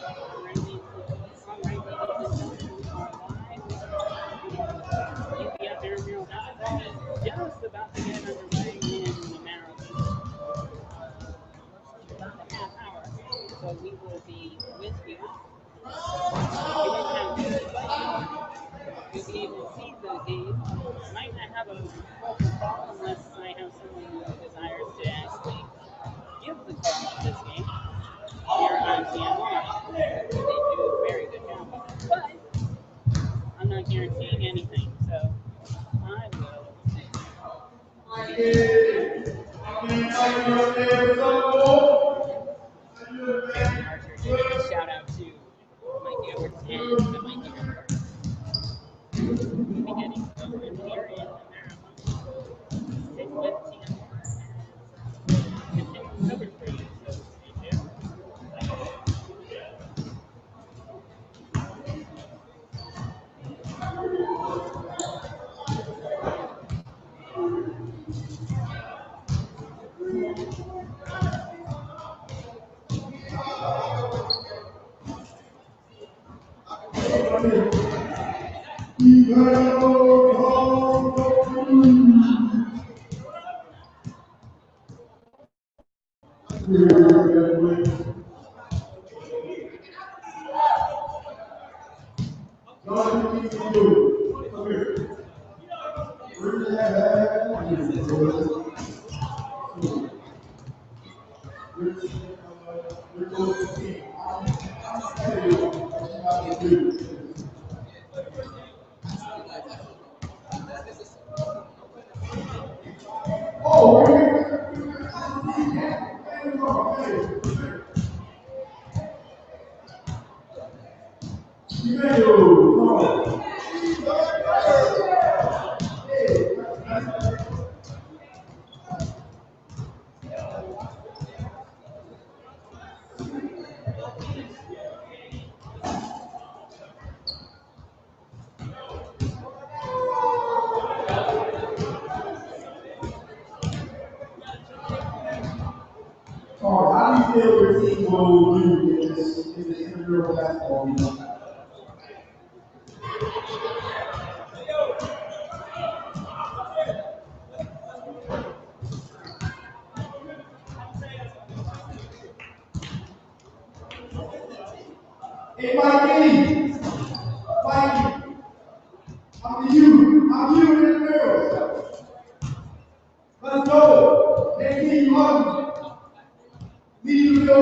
Alright, ladies and gentlemen, we are live. UVF Intramural Tip-Off is just about to get underway in a matter of about a half hour. So we will be with you. You won't have music playing. You'll be able to see the game. Might not have a vocal call unless I have someone who desires to actually give the call of this game here on TMR. They do a very good job of it. But I'm not guaranteeing anything, so I will shout out to Mikey Edwards and the Mikey Edwards. We'll be getting going here in the marathon. Stick with TMR and continue coverage for you. So stay tuned. How do you feel your team will do in this intramural basketball meeting? Hey, Mikey! Mikey! I'm you and the girls. Let's go! Next team, you need to go.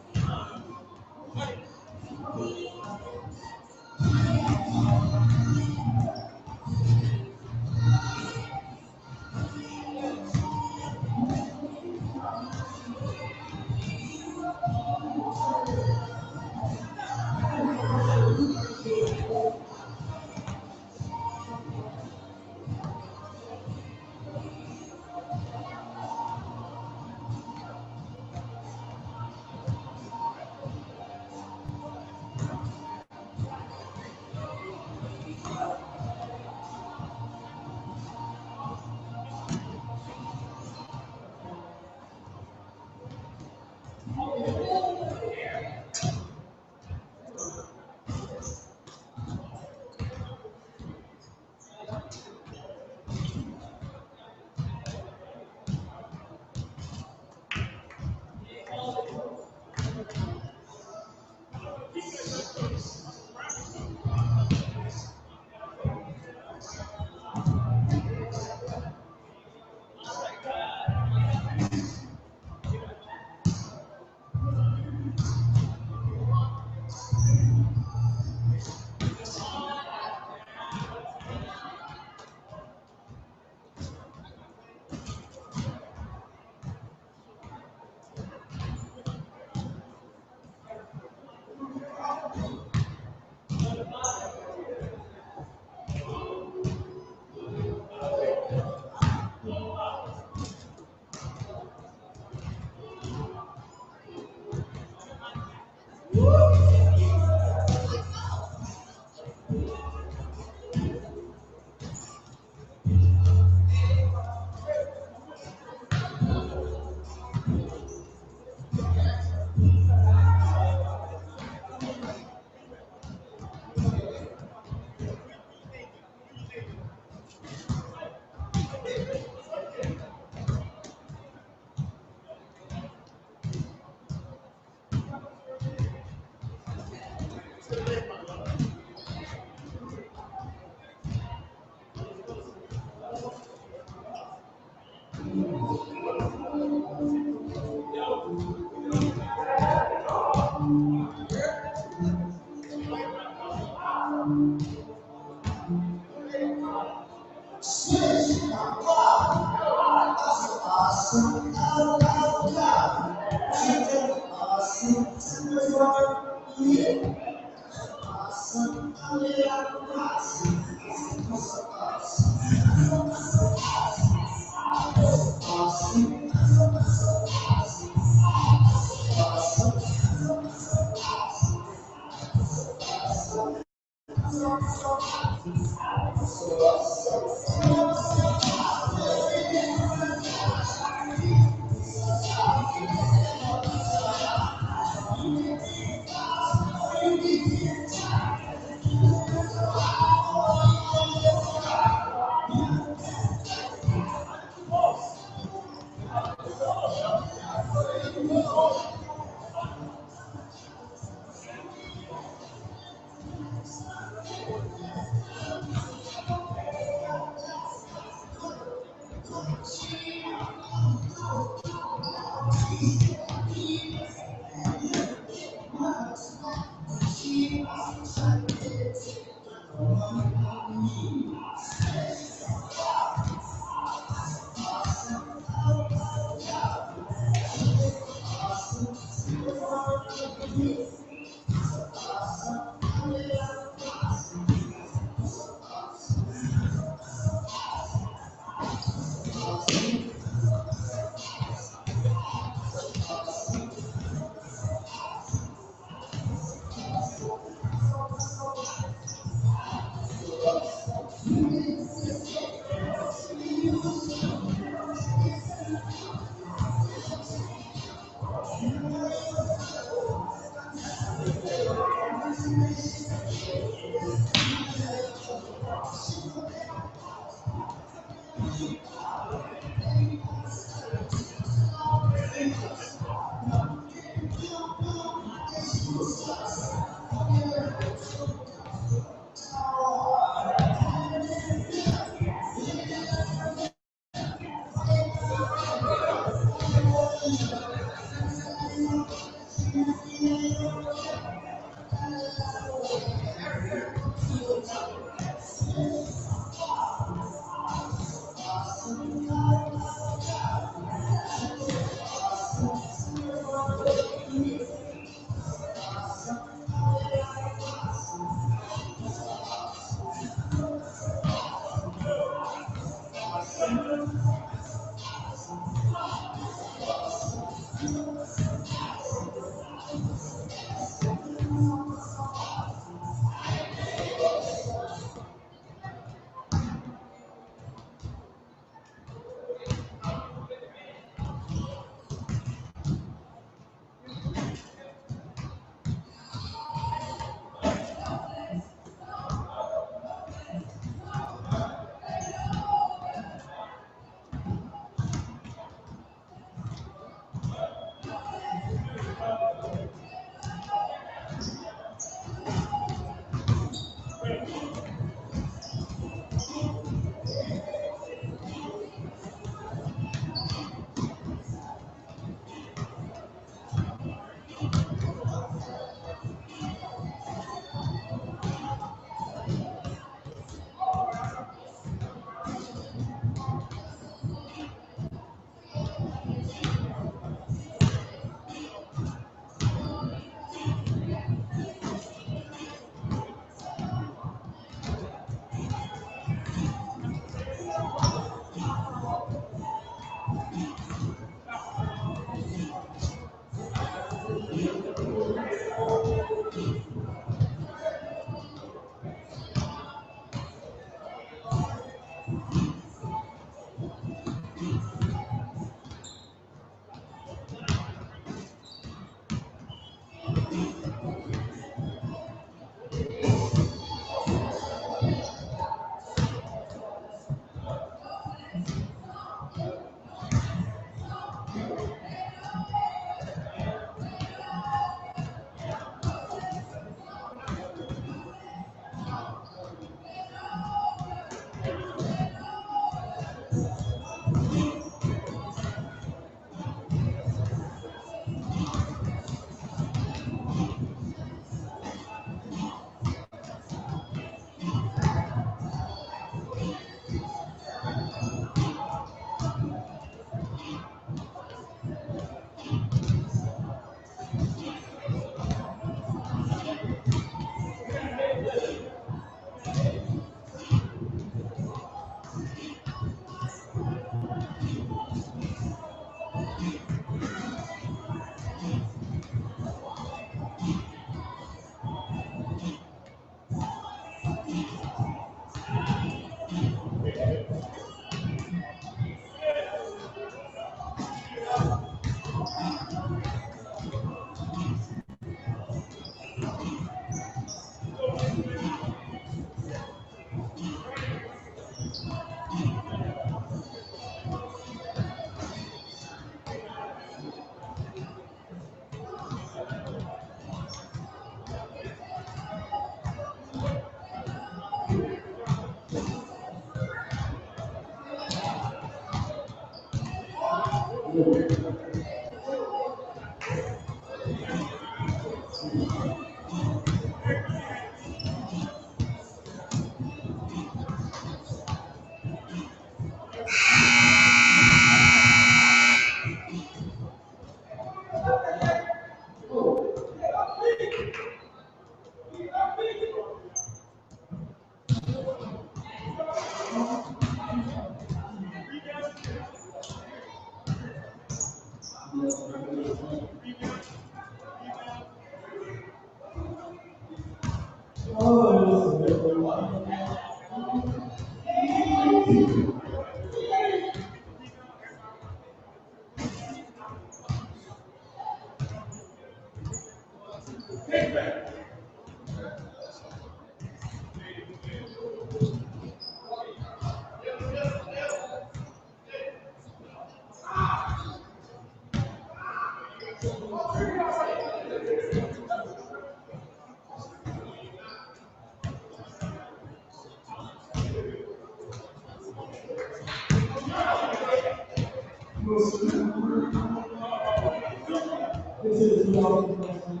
We're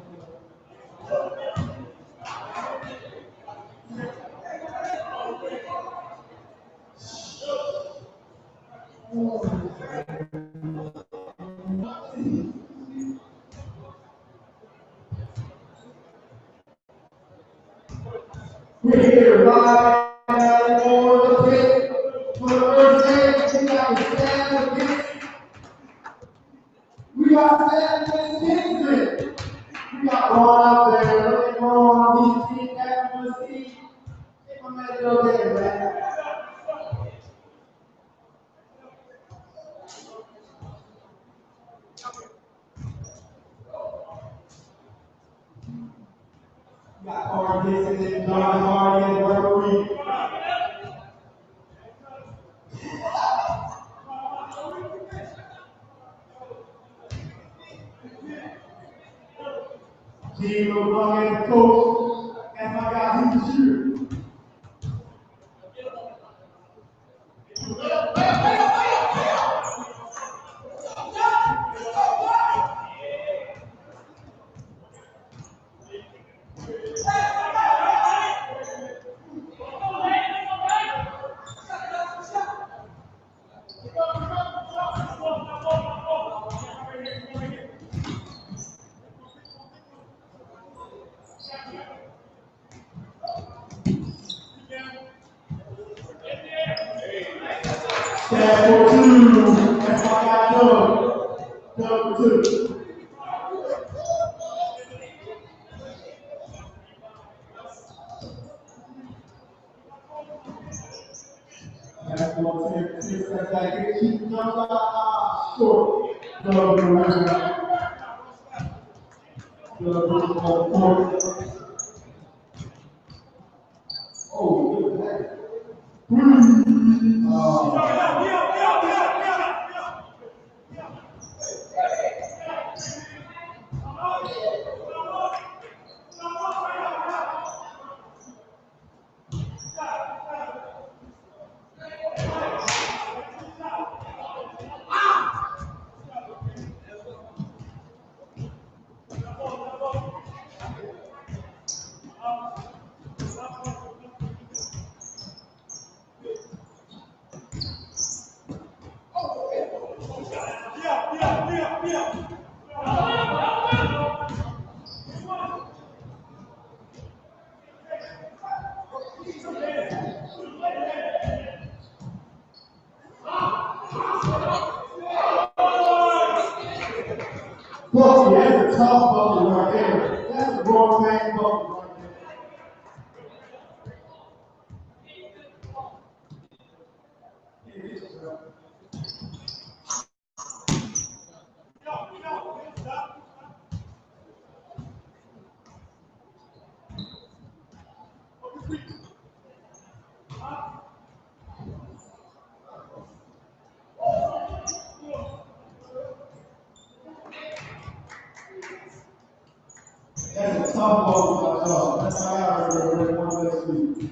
here live for the pit. For the first day, we got the stand against. We got stand against Kingston. We got Ron out there. Look at Ron. He's seen that from the seat. Take my man go there, man. We got Carl Dixon and John Hardy and referee. Gene LeBron and the coach. That's my guy, he's the shooter. Stand for two. That's my guy, Doug. Doug for two. That's one tip. That's like it. Keep the jump shot short. Doug for one. Doug for one. Oh, look at that. Bucky, that's a tough bucket right there. That's a grown man bucket right there. That's a tough ball. That's my guy right there. One less week.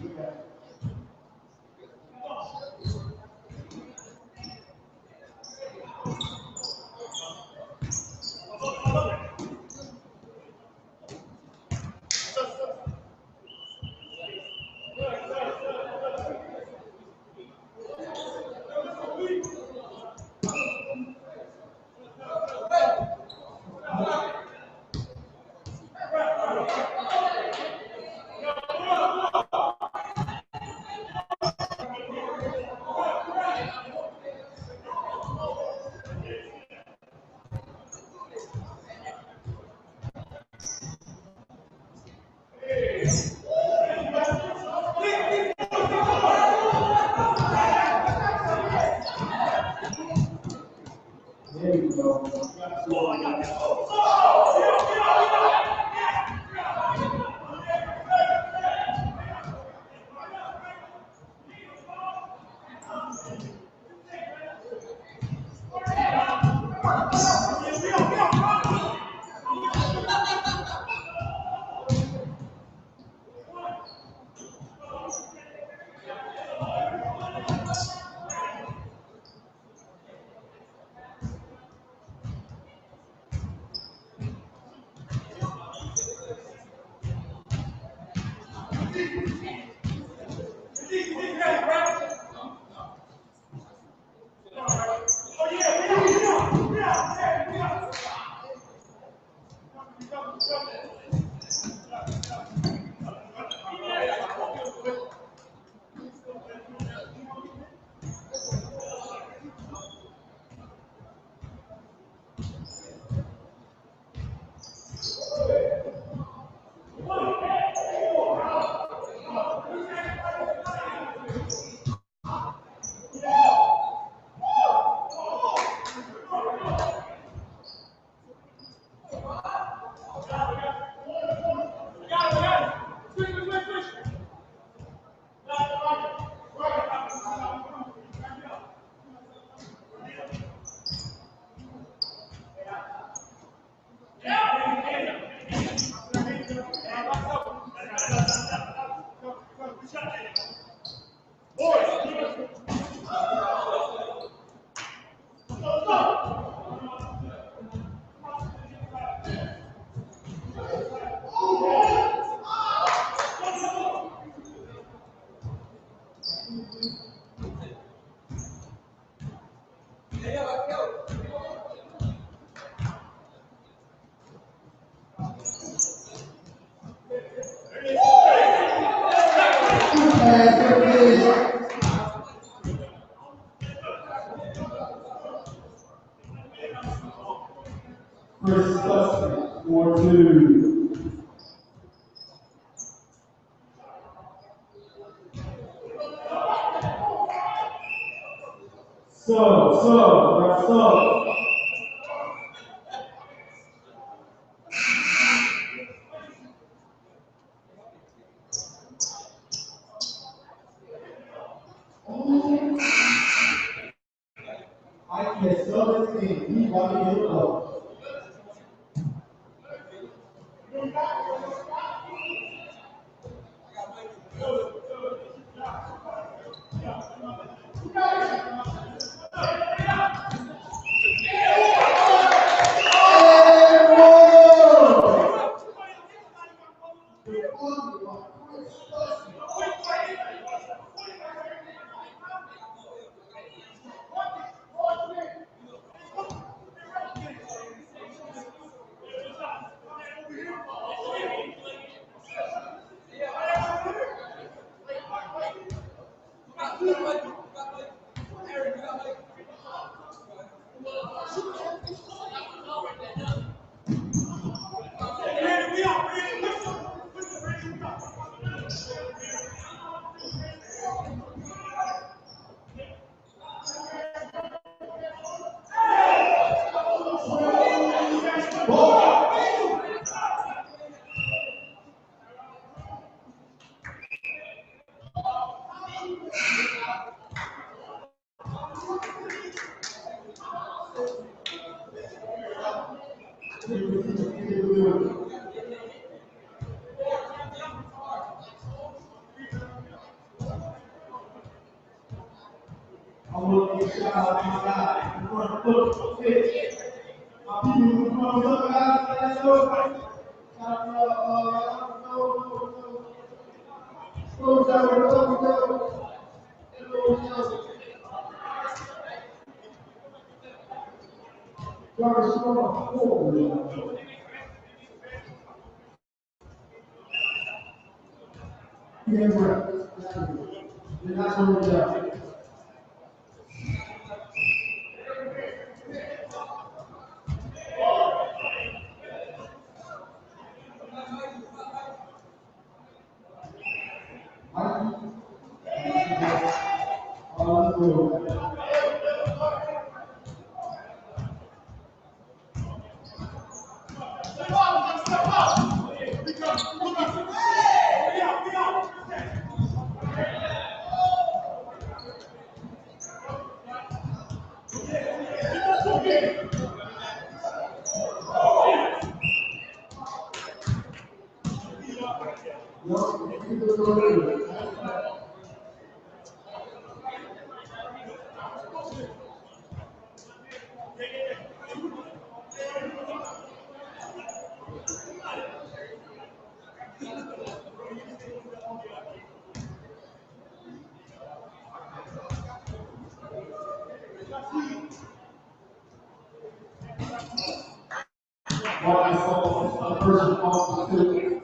Subject.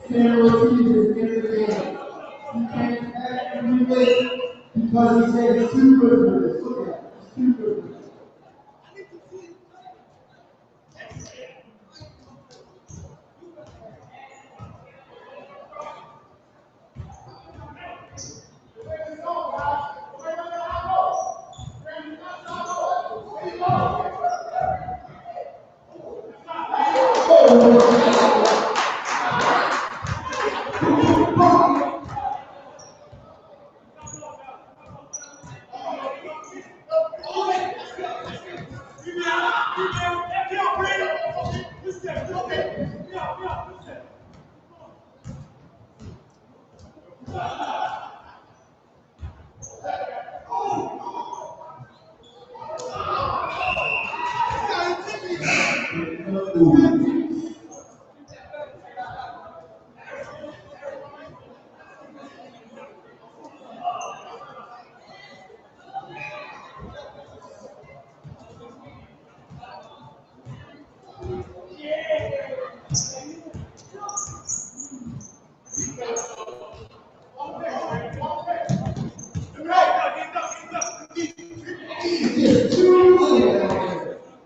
Penalty is in the game. You can't act and relate because he said it's too good for this. Look at it. It's too good for this.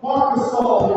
Marcus Saul.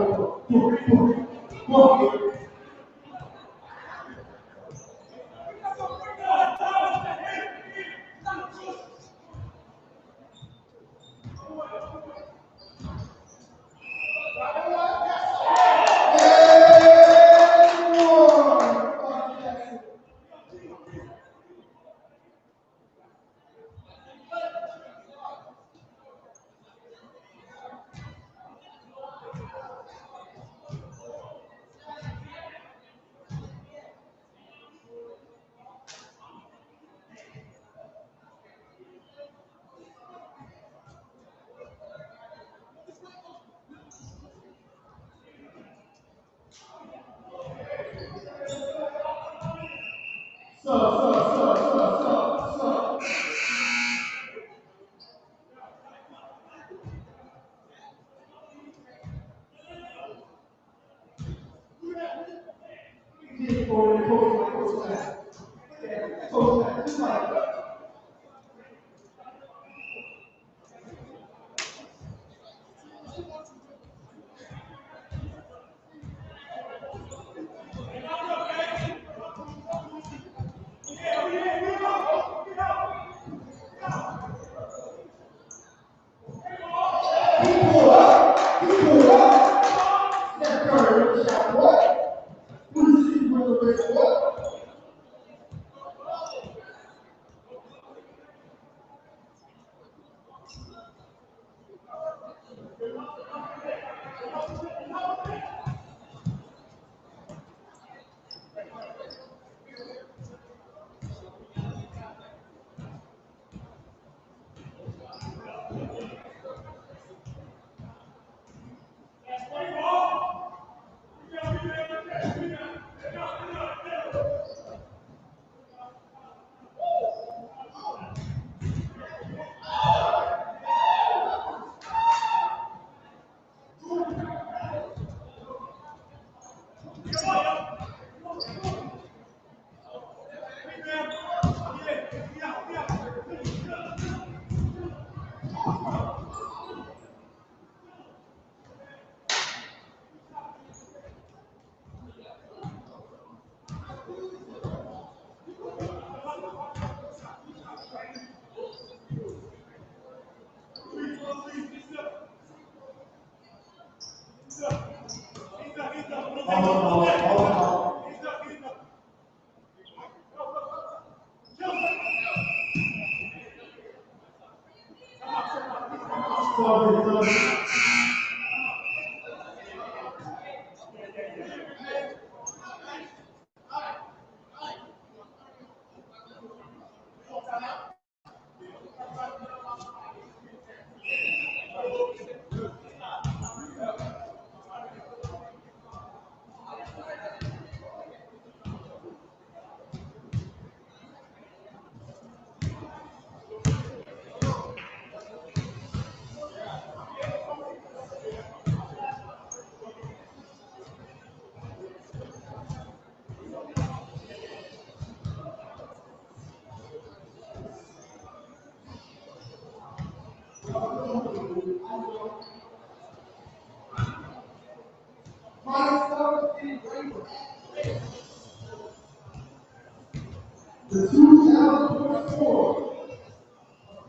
The 2024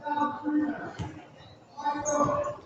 South Carolina High School.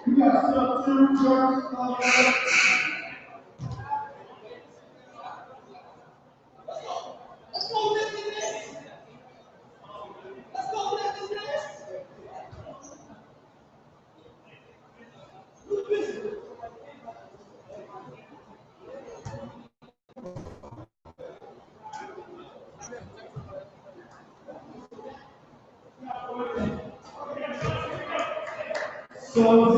We got some two trucks. So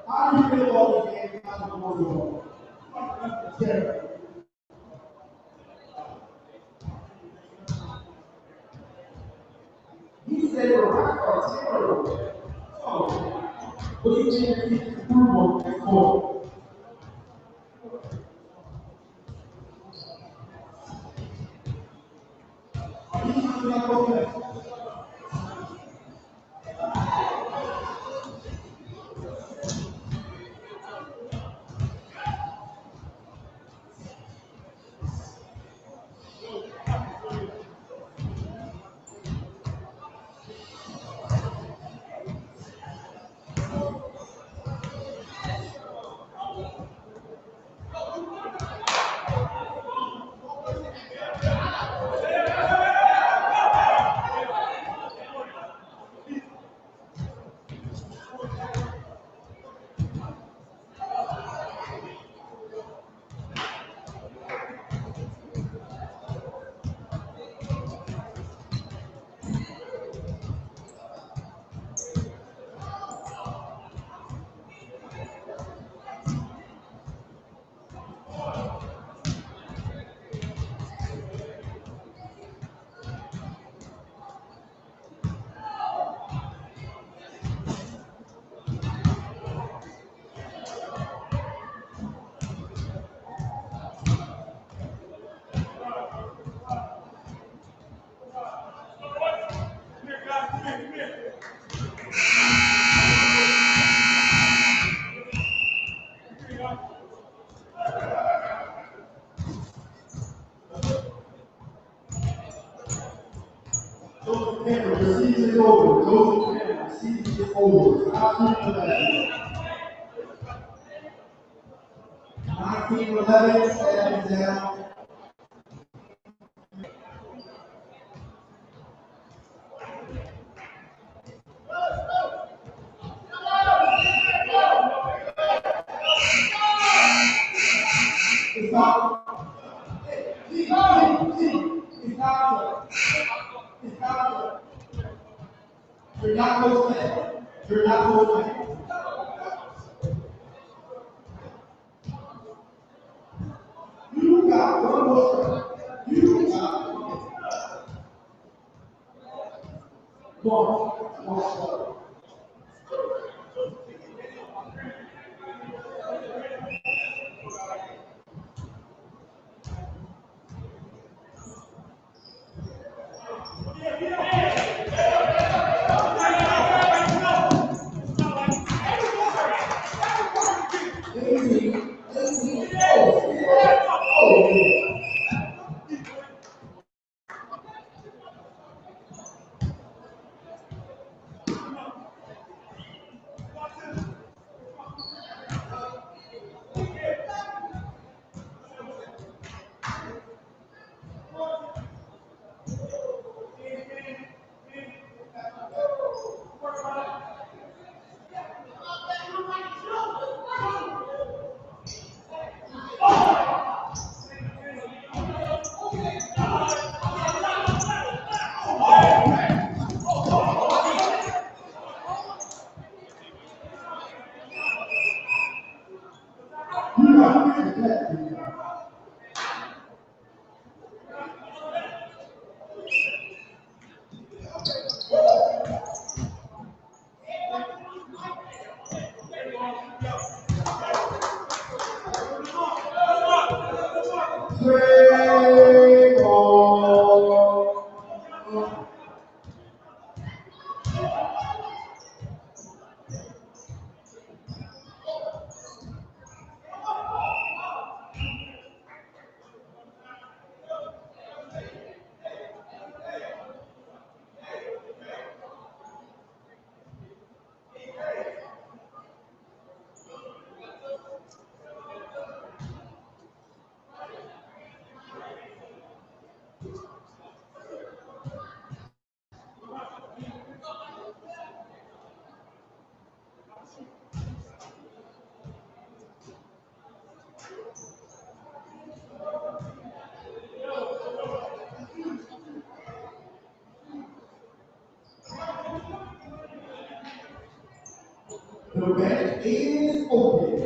how do you feel about the game? He said the Rocks are terrible. So, what do you think he can improve on this court? over. Stop shooting the leg. 19-11, stand down. It's out. It's out. It's out. You're not supposed to play. You're not supposed to play. You got one more strike. You got one strike. The bench is open.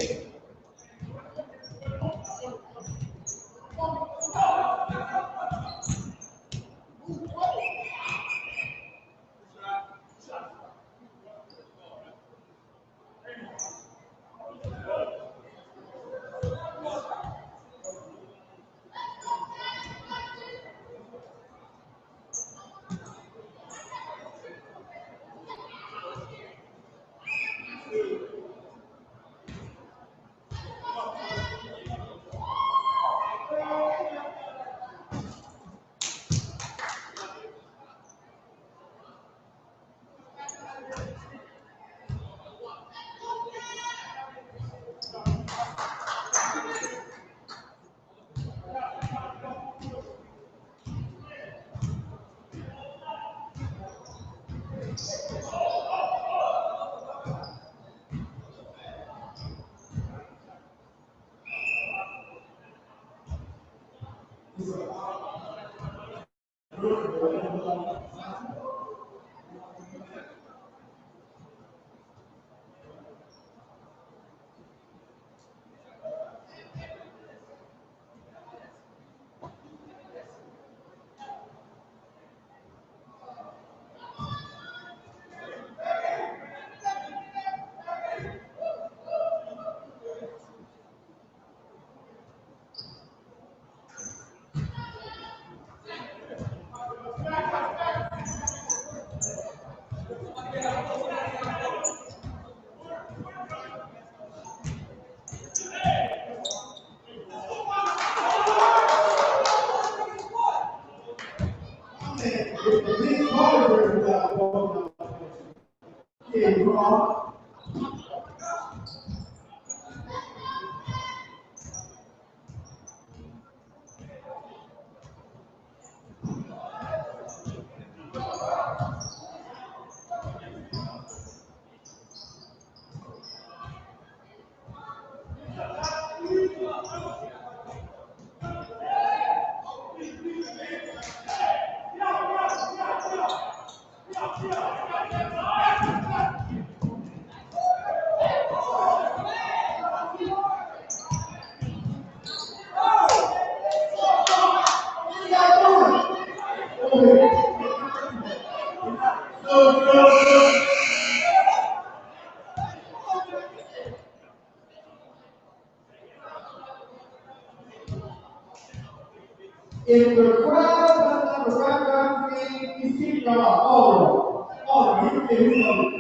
If the crowd doesn't have a record game, he's keeping y'all out. All of them. All of them. Here we go.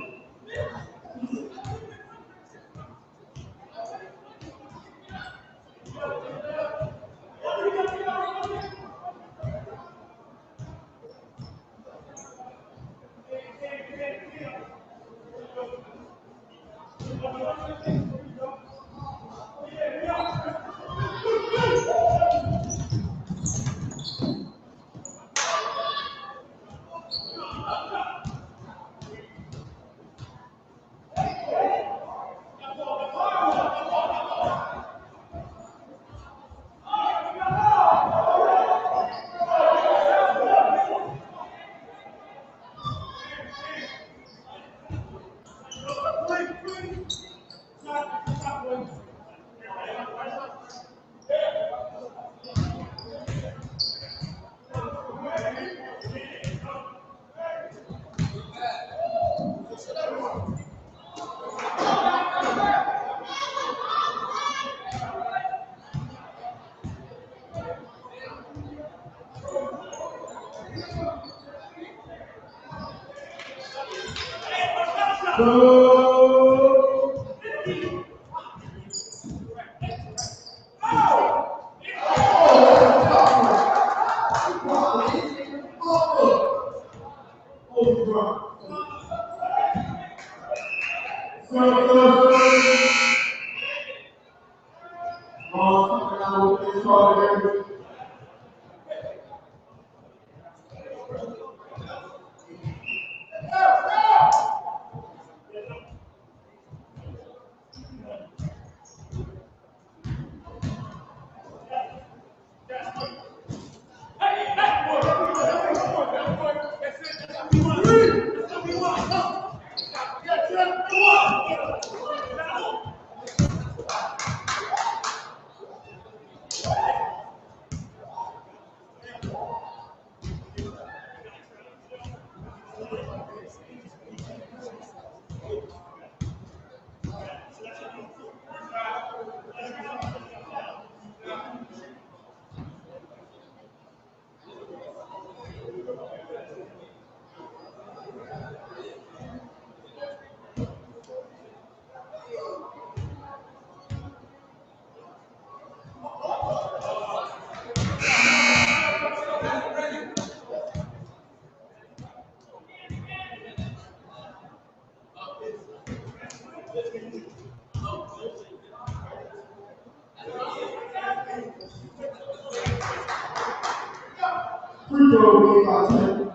Free throw game by 10.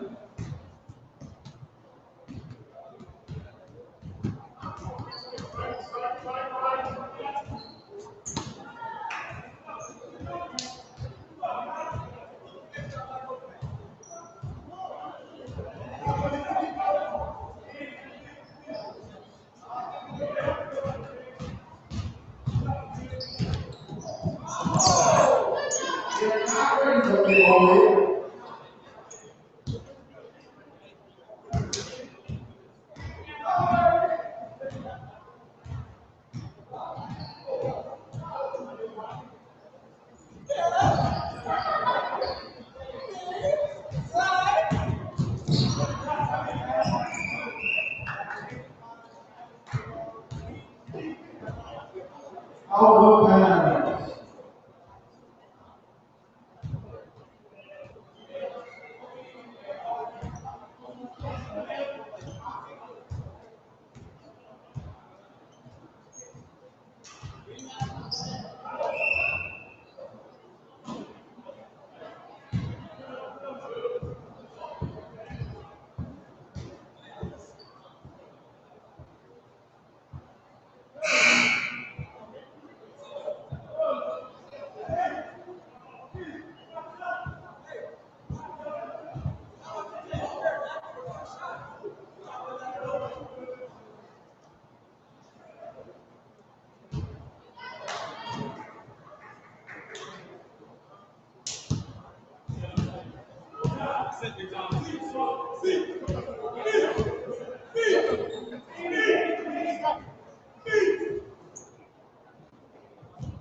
Out of bounds.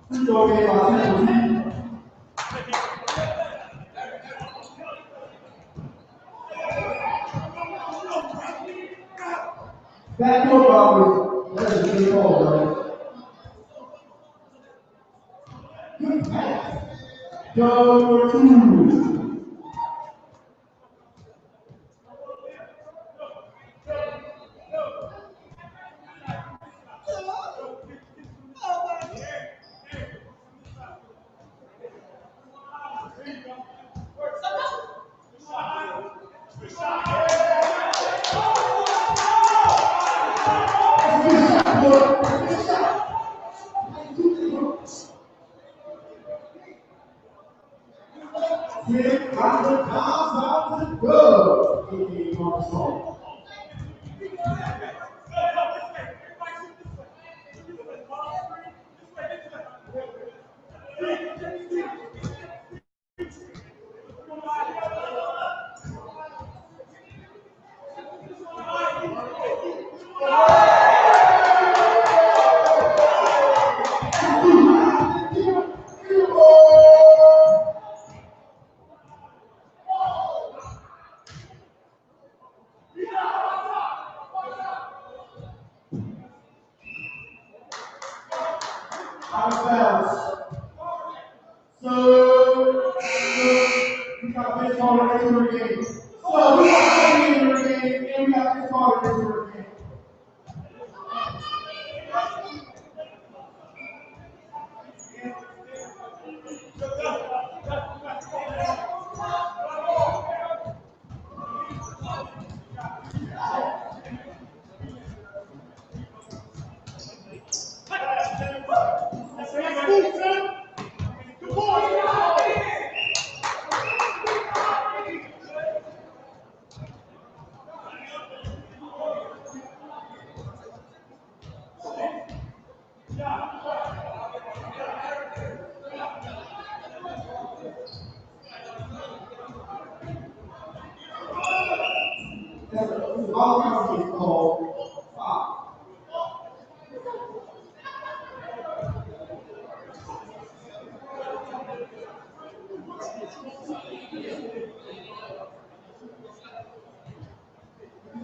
Free throw game by 10. Back door always. That is really cold, bro. Good pass. Go two. Hit out the times out to go. He on the song. Out of bounds. So, we got this call to enter the game. So, we got this in the game, and we got this call to enter the game. All kinds of called foul.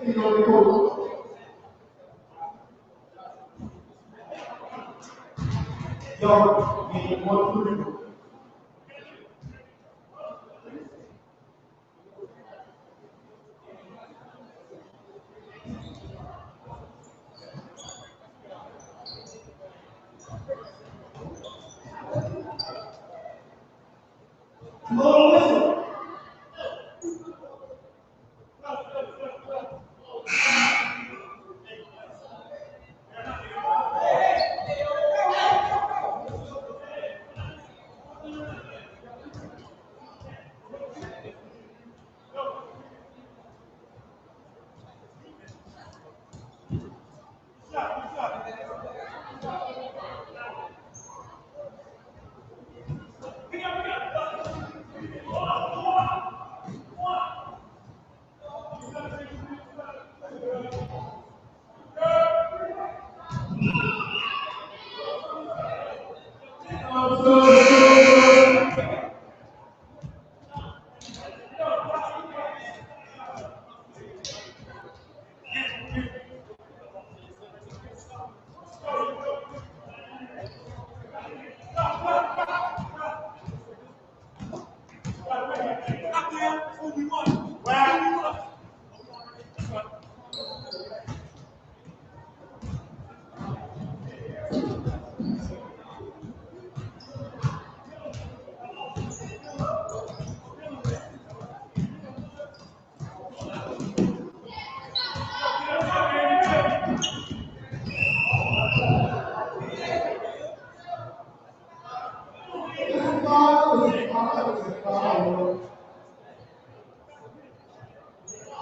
You know, the coach. Yo, and 1-3. Low whistle.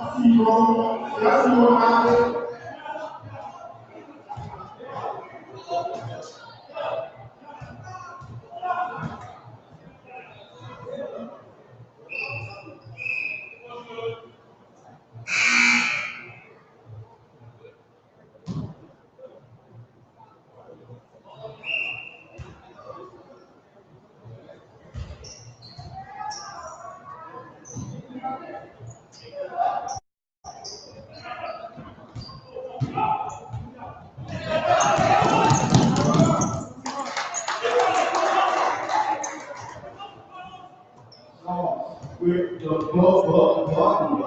I see you on. I see you on. with the button.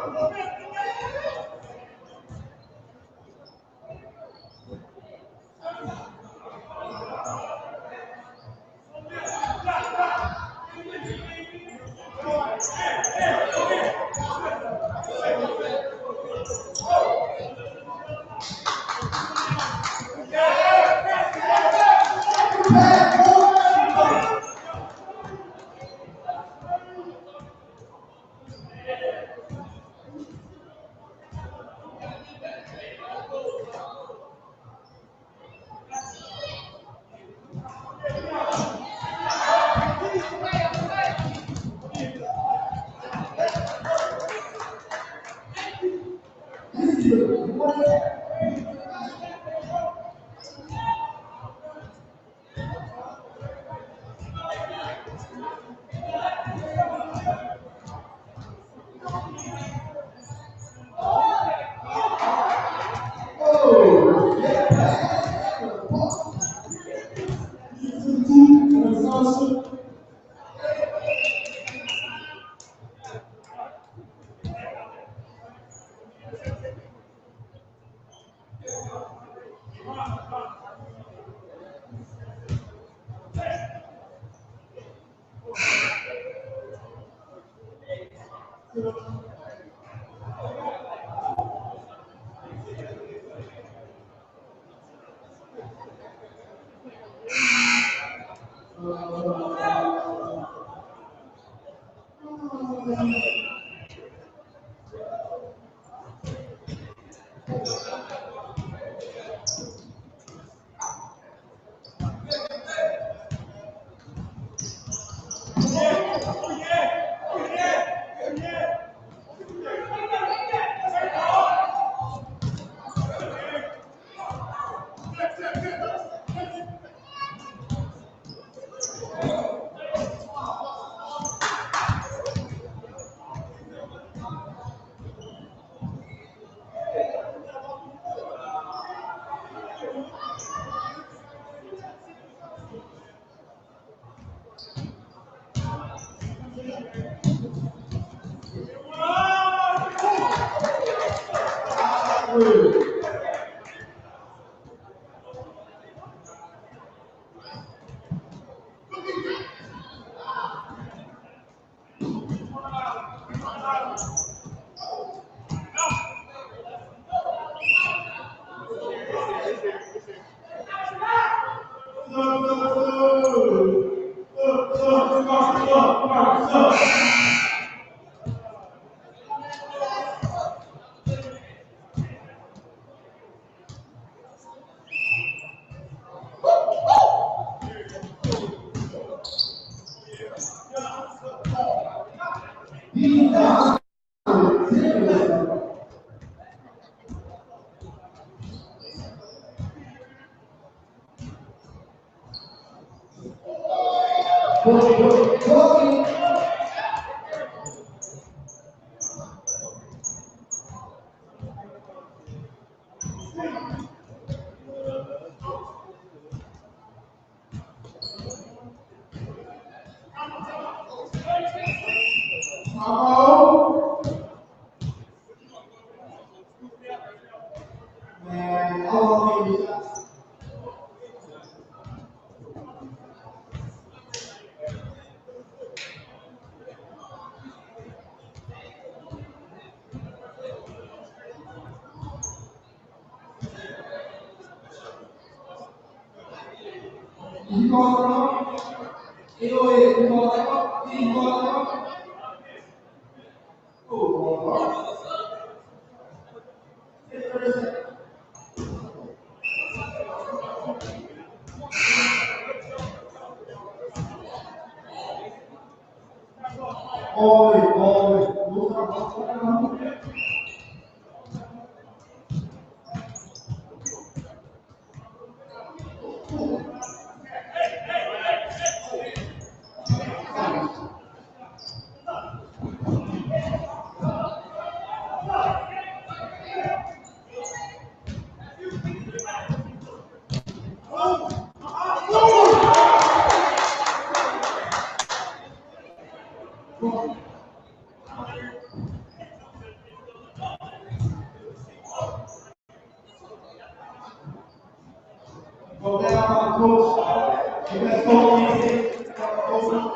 coach. If that's coach music, coach.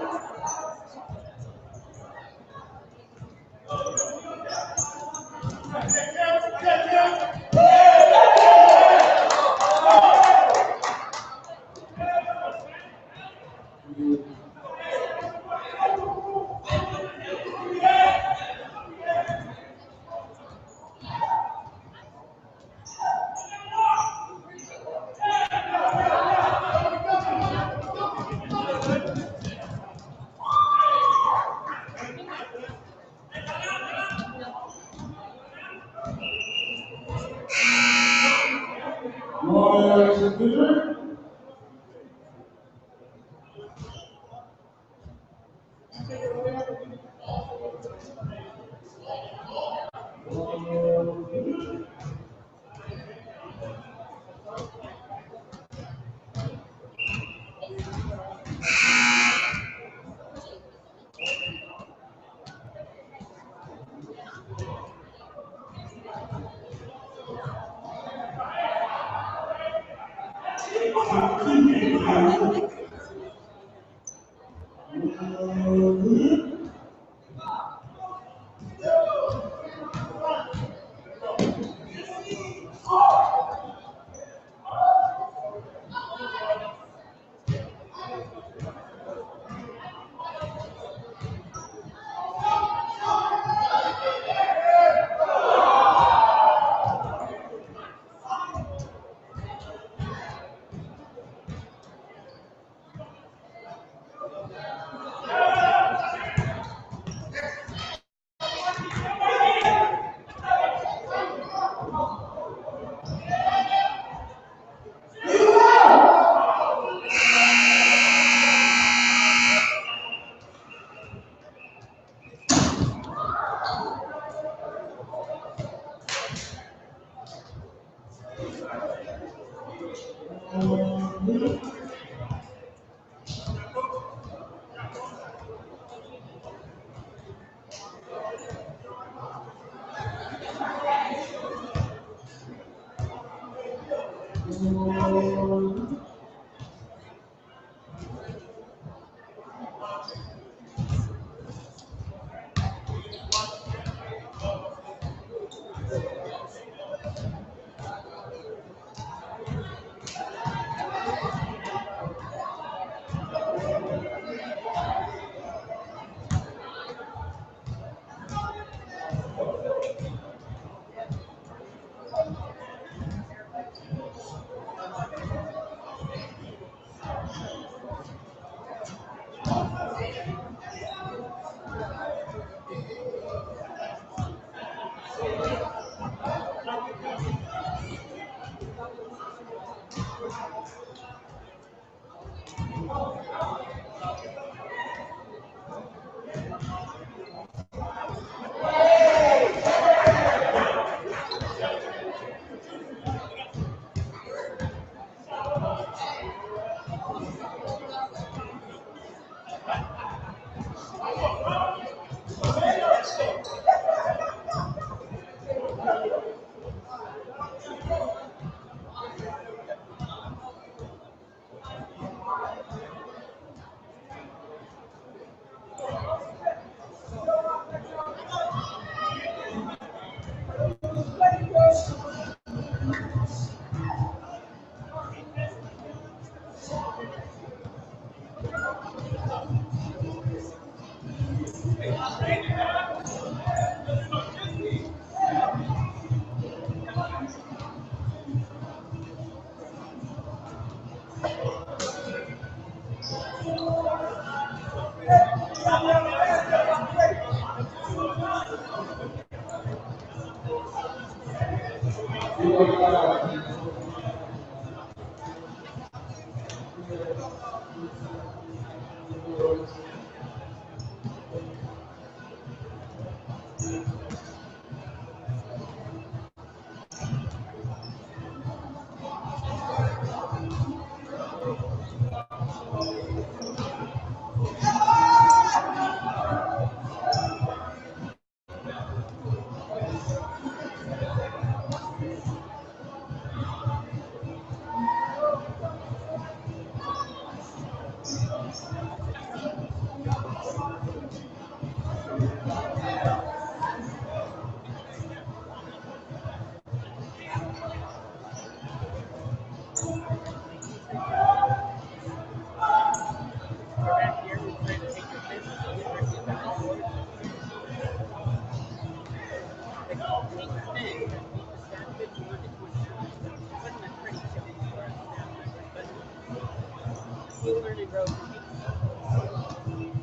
You learn and grow from people.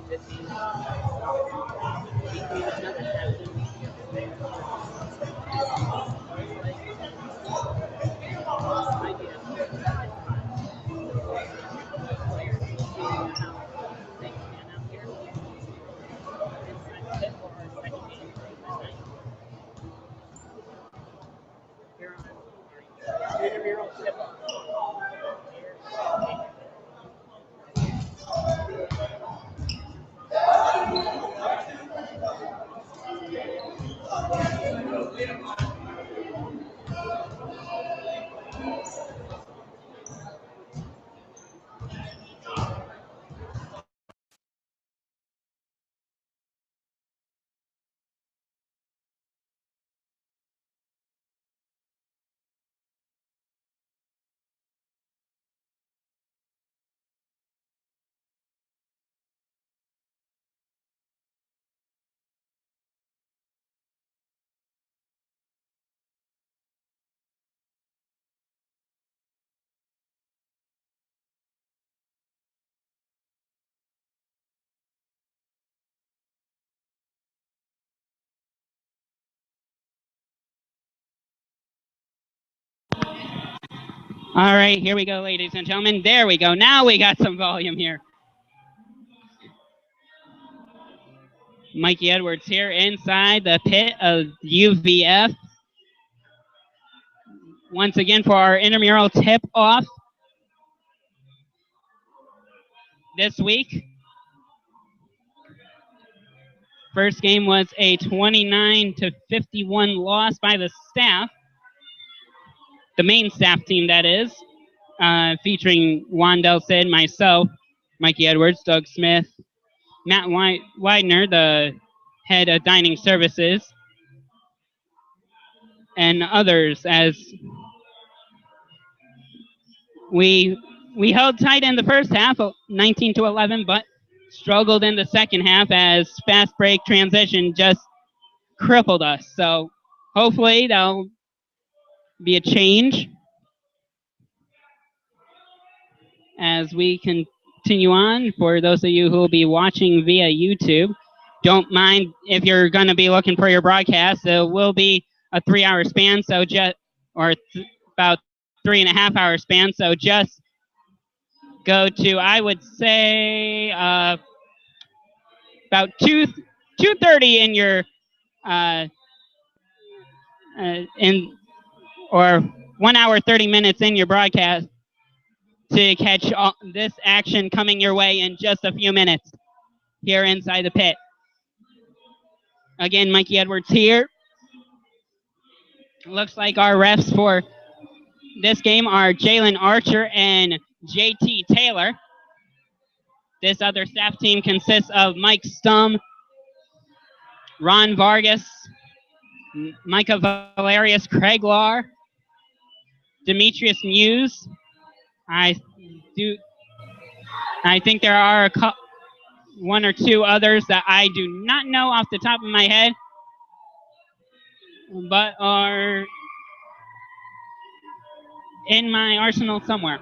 This is became another passion. Idea. Players seeing how things pan out here. Inside the pit for our second game tonight. Here on Intramural Tip-Off. All right, here we go, ladies and gentlemen. There we go. Now we got some volume here. Mikey Edwards here inside the pit of UVF. Once again for our intramural tip-off this week. First game was a 29-51 loss by the staff. The main staff team, that is, featuring Wandell Sid, myself, Mikey Edwards, Doug Smith, Matt Widener, the head of dining services, and others, as we held tight in the first half, 19-11, but struggled in the second half as fast break transition just crippled us. So hopefully that'll be a change as we continue on. For those of you who will be watching via YouTube, don't mind if you're going to be looking for your broadcast. It will be a 3-hour span, so about 3.5-hour span. So just go to, I would say, about 2:30 in your or 1 hour 30 minutes in your broadcast to catch this action coming your way in just a few minutes here inside the pit. Again, Mikey Edwards here. Looks like our refs for this game are Jalen Archer and JT Taylor. This other staff team consists of Mike Stum, Ron Vargas, Micah Valerius, Craig Lahr, Demetrius Muse. I think there are one or two others that I do not know off the top of my head, but are in my arsenal somewhere.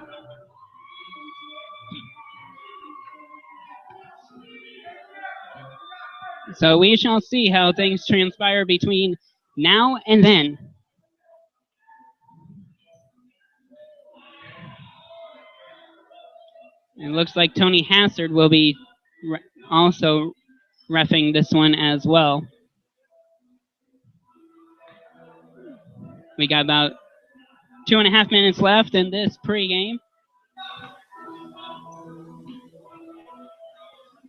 So we shall see how things transpire between now and then. It looks like Tony Hassard will be also reffing this one as well. We got about 2.5 minutes left in this pregame.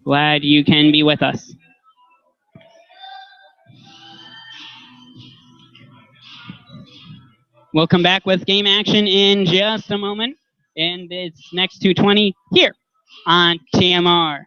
Glad you can be with us. We'll come back with game action in just a moment. And it's next 2:20 here on TMR.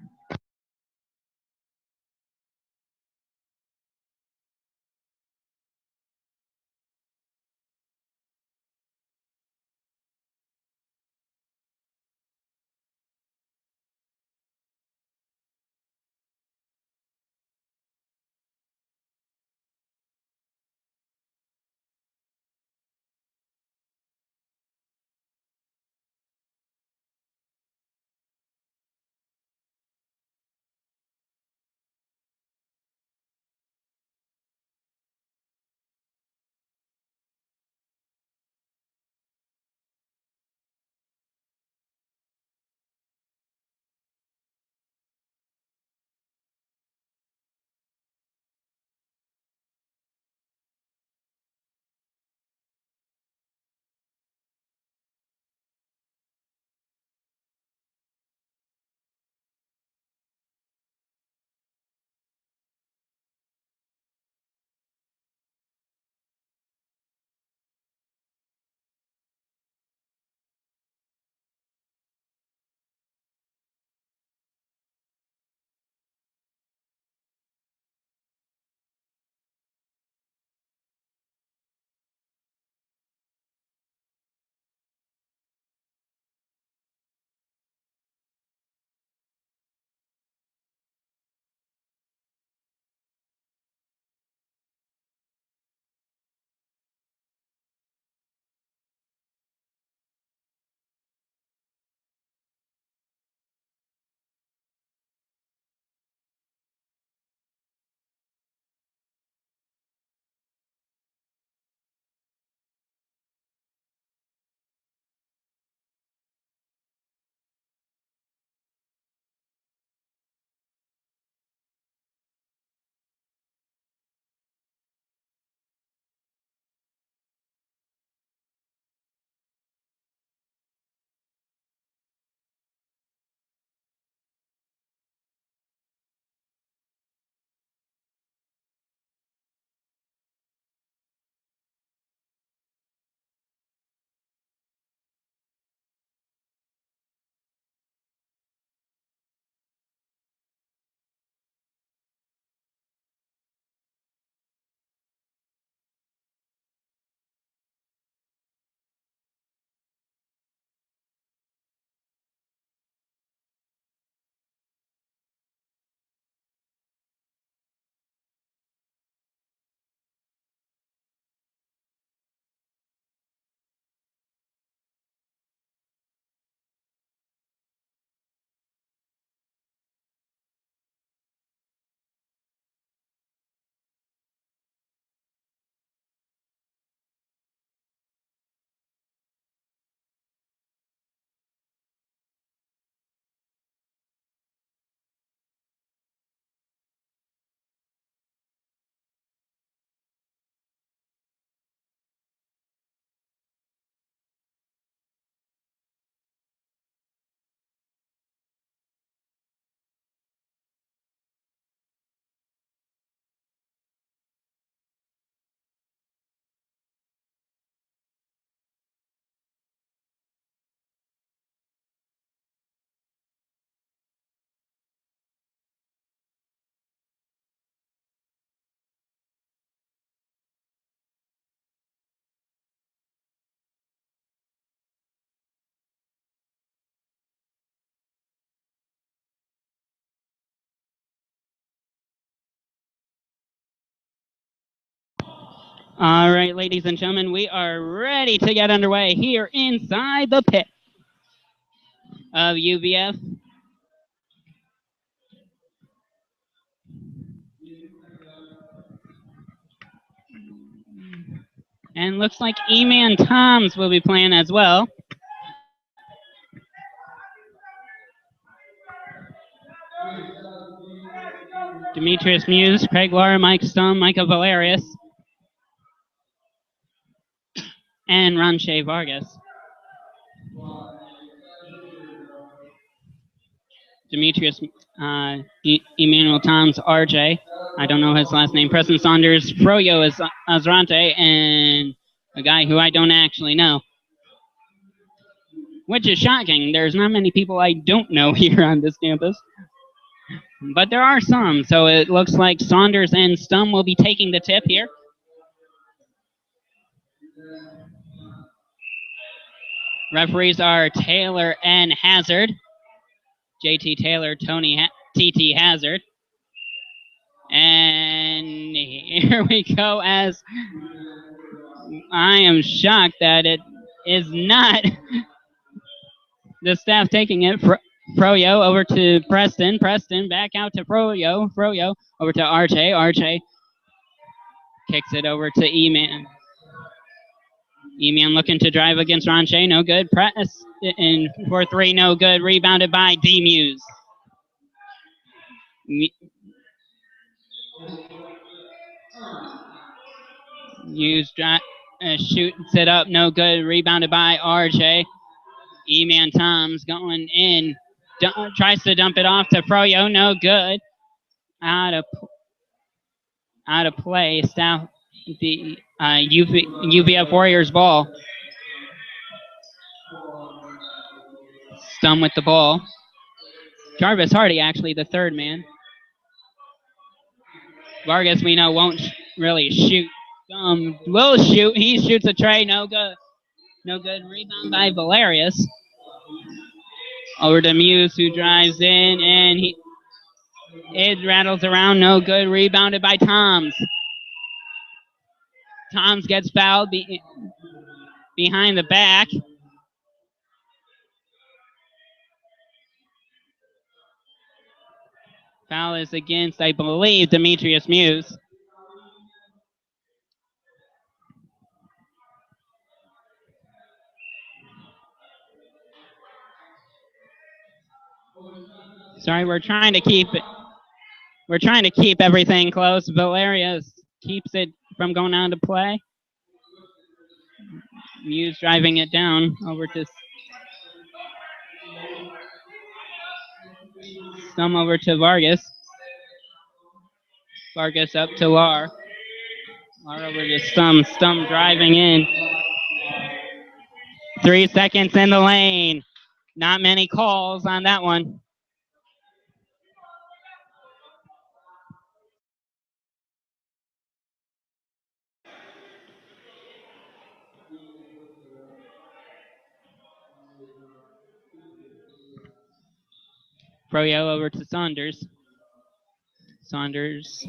All right, ladies and gentlemen, we are ready to get underway here inside the pit of UVF. And looks like E-Man Toms will be playing as well. Demetrius Muse, Craig Laura, Mike Stone, Micah Valerius, and Ranche Vargas. Demetrius Emmanuel Toms, RJ. I don't know his last name. Preston Saunders, Froyo is Azrante, and a guy who I don't actually know. Which is shocking. There's not many people I don't know here on this campus. But there are some, so it looks like Saunders and Stum will be taking the tip here. Referees are Taylor and Hazard. JT Taylor, TT Hazard. And here we go, as I am shocked that it is not the staff taking it. Froyo over to Preston. Preston back out to Froyo. Froyo over to RJ. RJ kicks it over to E-Man. E-Man looking to drive against Ranche. No good. Press in for 3. No good. Rebounded by D-Muse. Muse shoots it up. No good. Rebounded by RJ. E-Man Toms going in. Tries to dump it off to Froyo. No good. Out of play. South the UVF Warriors ball. Stum with the ball. Jarvis Hardy, actually, the third man. Vargas, we know, won't really shoot. Will shoot. He shoots a tray. No good. No good. Rebound by Valerius. Over to Muse, who drives in, and it rattles around. No good. Rebounded by Toms. Toms gets fouled behind the back. Foul is against, I believe, Demetrius Muse. Sorry, we're trying to keep everything close. Valerius keeps it from going out to play. Muse driving it down over to Stum over to Vargas. Vargas up to Lar. Lar over to Stum. Stum driving in. 3 seconds in the lane. Not many calls on that one. Froyo over to Saunders. Saunders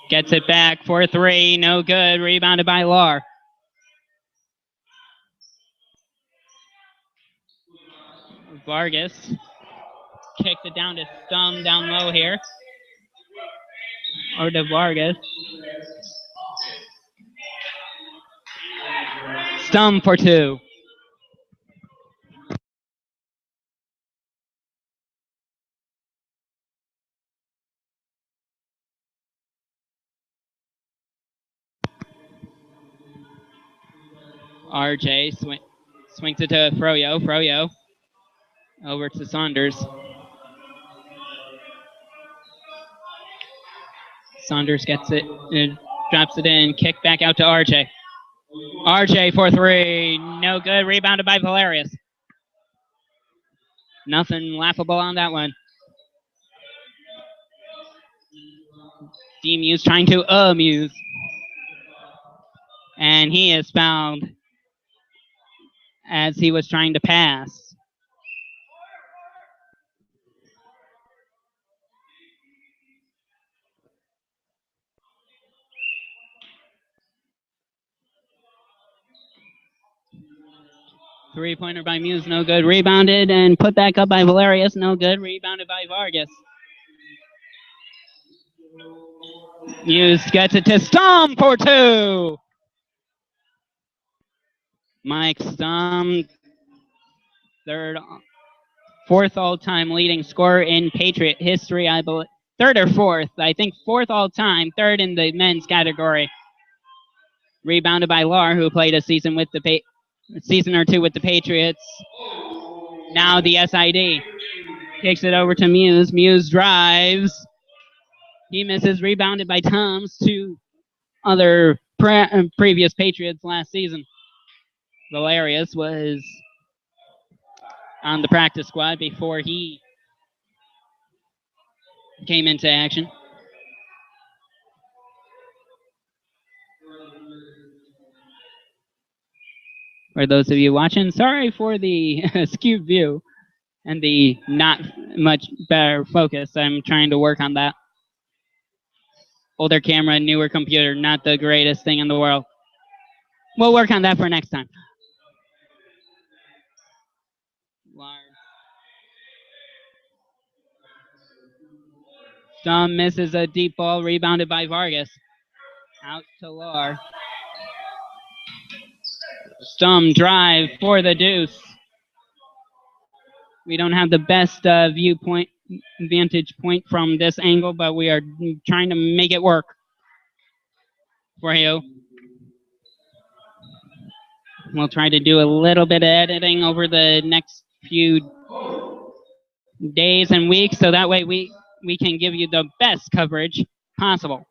gets it back for 3. No good. Rebounded by Lar. Vargas kicks it down to Stum down low here. Or to Vargas. Stum for 2. RJ swings it to Froyo. Froyo over to Saunders. Saunders gets it, drops it in, kick back out to RJ. RJ for 3, no good. Rebounded by Valerius. Nothing laughable on that one. D-Muse trying to amuse. And he is fouled as he was trying to pass. Three-pointer by Muse, no good. Rebounded and put back up by Valerius, no good. Rebounded by Vargas. Muse gets it to Stum for two. Mike Stum, fourth all-time leading scorer in Patriot history, I believe. Third or fourth, I think fourth all-time, third in the men's category. Rebounded by Lar, who played a season or two with the Patriots. Now the SID kicks it over to Muse. Muse drives. He misses. Rebounded by Tums, two other previous Patriots last season. Valerius was on the practice squad before he came into action. For those of you watching, sorry for the skewed view and the not much better focus. I'm trying to work on that. Older camera, newer computer, not the greatest thing in the world. We'll work on that for next time. Stum misses a deep ball, rebounded by Vargas. Out to Lar. Stum drive for the deuce. We don't have the best vantage point from this angle, but we are trying to make it work for you. We'll try to do a little bit of editing over the next few days and weeks, so that way we can give you the best coverage possible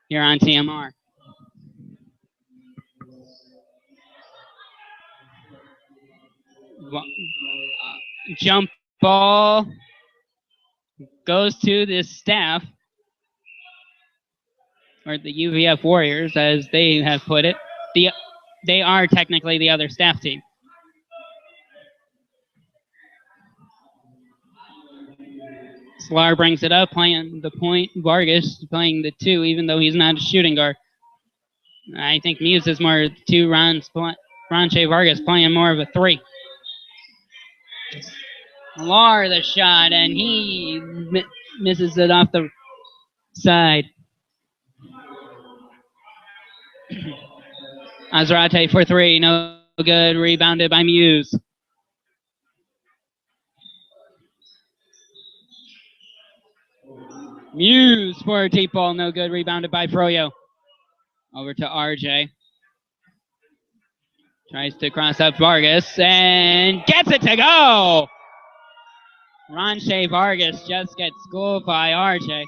here on TMR. Jump ball goes to the staff, or the UVF Warriors, as they have put it. They are technically the other staff team. Slar brings it up, playing the point. Vargas playing the two, even though he's not a shooting guard. I think Muse is more two. Ronche Vargas playing more of a three. Lar the shot, and he misses it off the side. Azrate for three, no good. Rebounded by Muse. Muse for a deep ball, no good. Rebounded by Froyo. Over to RJ. Tries to cross up Vargas and gets it to go. Ronche Vargas just gets schooled by RJ.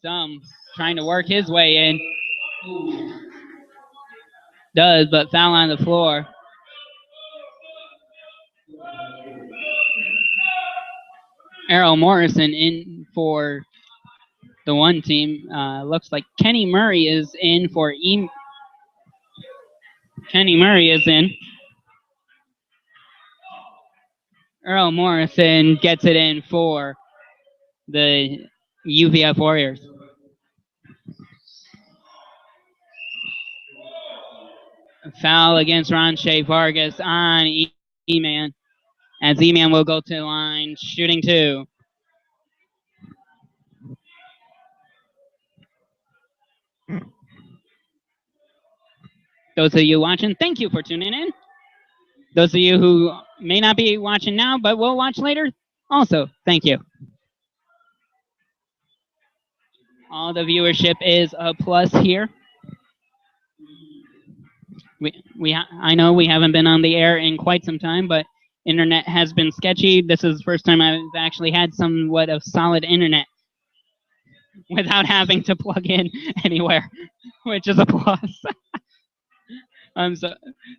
Stum trying to work his way in. Does, but foul on the floor. Errol Morrison in for the one team. Looks like Kenny Murray is in for Kenny Murray is in. Errol Morrison gets it in for the UVF Warriors. Foul against Ronche Vargas on E-Man, as E-Man will go to the line shooting two. Those of you watching, thank you for tuning in. Those of you who may not be watching now but will watch later, also thank you. All the viewership is a plus here. I know we haven't been on the air in quite some time, but internet has been sketchy. This is the first time I've actually had somewhat of solid internet without having to plug in anywhere, which is a plus. I'm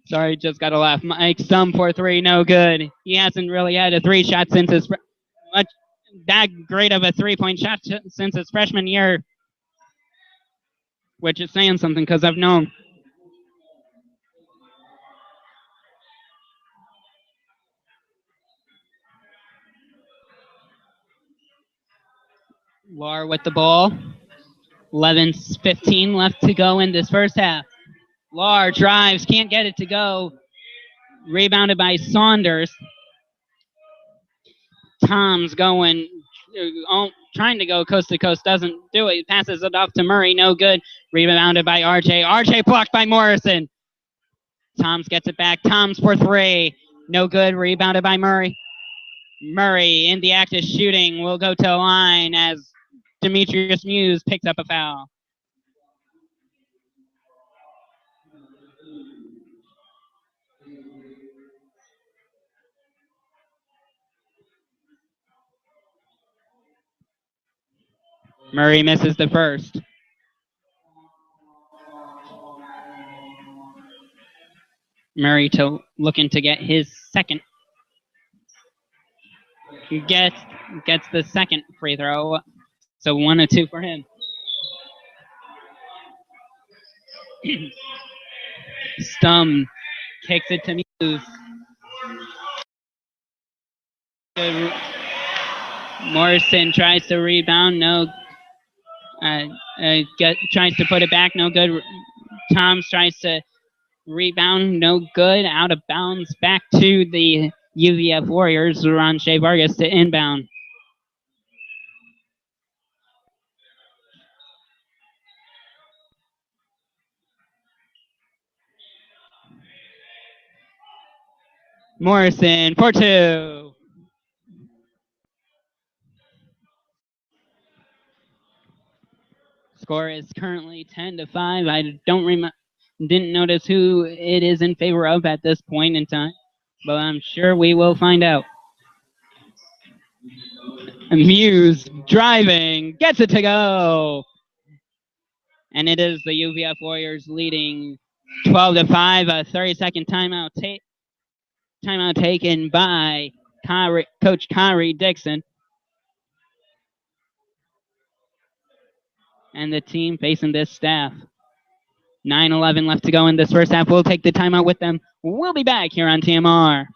sorry, just got to laugh. Mike Stum for three, no good. He hasn't really had a three shot since that great of a 3-point shot since his freshman year, which is saying something because I've known. Lar with the ball. 11:15 left to go in this first half. Lar drives, can't get it to go. Rebounded by Saunders. Tom's going, trying to go coast to coast, doesn't do it. Passes it off to Murray, no good. Rebounded by RJ. RJ blocked by Morrison. Toms gets it back. Toms for three. No good. Rebounded by Murray. Murray in the act of shooting will go to the line as Demetrius Muse picks up a foul. Murray misses the first. Murray looking to get his second. Gets the second free throw. So 1 of 2 for him. Stum kicks it to Muse. Morrison tries to rebound. No. Tries to put it back. No good. Toms tries to rebound. No good. Out of bounds. Back to the UVF Warriors. Ron Shea Vargas to inbound. Morrison for 2. Score is currently 10-5. I didn't notice who it is in favor of at this point in time, but I'm sure we will find out. Muse driving, gets it to go. And it is the UVF Warriors leading 12-5. A 30-second timeout taken by Coach Kyrie Dixon. And the team facing this staff. 9:11 left to go in this first half. We'll take the timeout with them. We'll be back here on TMR.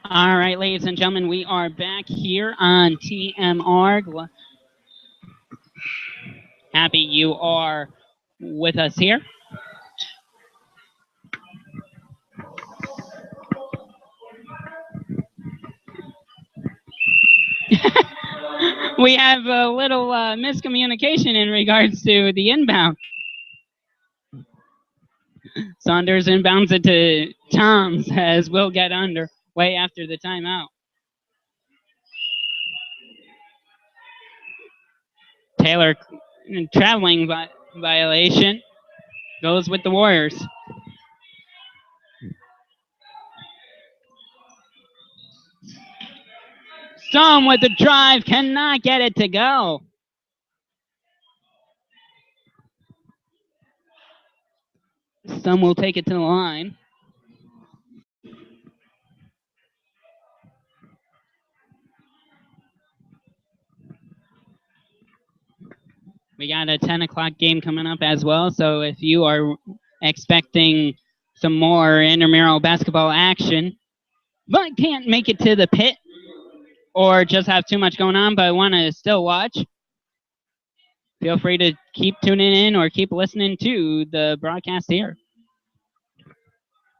All right, ladies and gentlemen, we are back here on TMR. Happy you are with us here. We have a little miscommunication in regards to the inbound. Saunders inbounds it to Toms as we'll get underway after the timeout. Taylor, traveling violation, goes with the Warriors. Stum with the drive, cannot get it to go. Stum will take it to the line. We got a 10 o'clock game coming up as well, so if you are expecting some more intramural basketball action, but can't make it to the pit or just have too much going on but want to still watch, feel free to keep tuning in or keep listening to the broadcast here.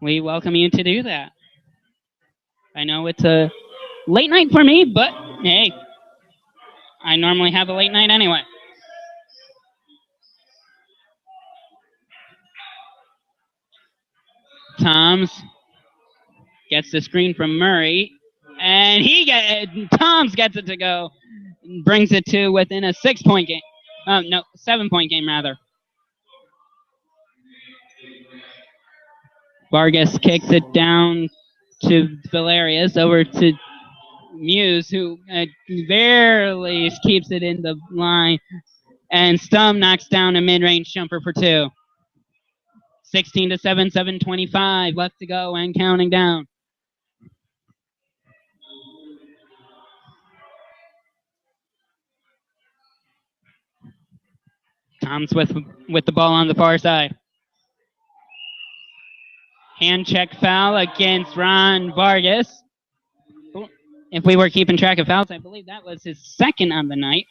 We welcome you to do that. I know it's a late night for me, but hey, I normally have a late night anyway. Toms gets the screen from Murray, and Toms gets it to go, brings it to within a 6-point game. Oh no, 7-point game rather. Vargas kicks it down to Valerius, over to Muse, who barely keeps it in the line, and Stum knocks down a mid-range jumper for 2. 16-7, 7:25 left to go and counting down. Tom's with the ball on the far side. Hand check foul against Ron Vargas. If we were keeping track of fouls, I believe that was his second on the night.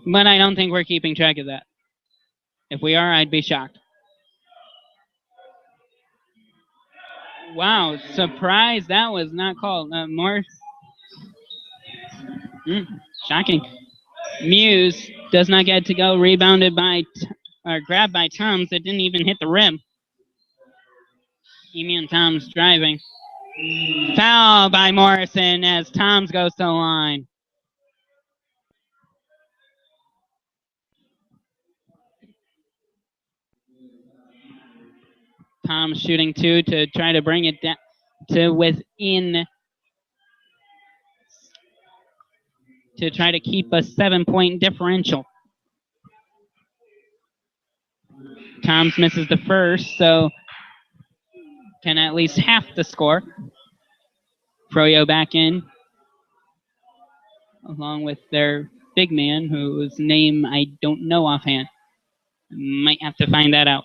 But I don't think we're keeping track of that. If we are, I'd be shocked. Wow, surprised that was not called. Shocking. Muse does not get to go. Rebounded by, or grabbed by Toms. It didn't even hit the rim. Emi and Toms driving. Foul by Morrison as Toms goes to the line. Toms shooting 2 to try to bring it down to within, to try to keep a 7-point differential. Toms misses the first, so can at least half the score. Froyo back in, along with their big man, whose name I don't know offhand. Might have to find that out.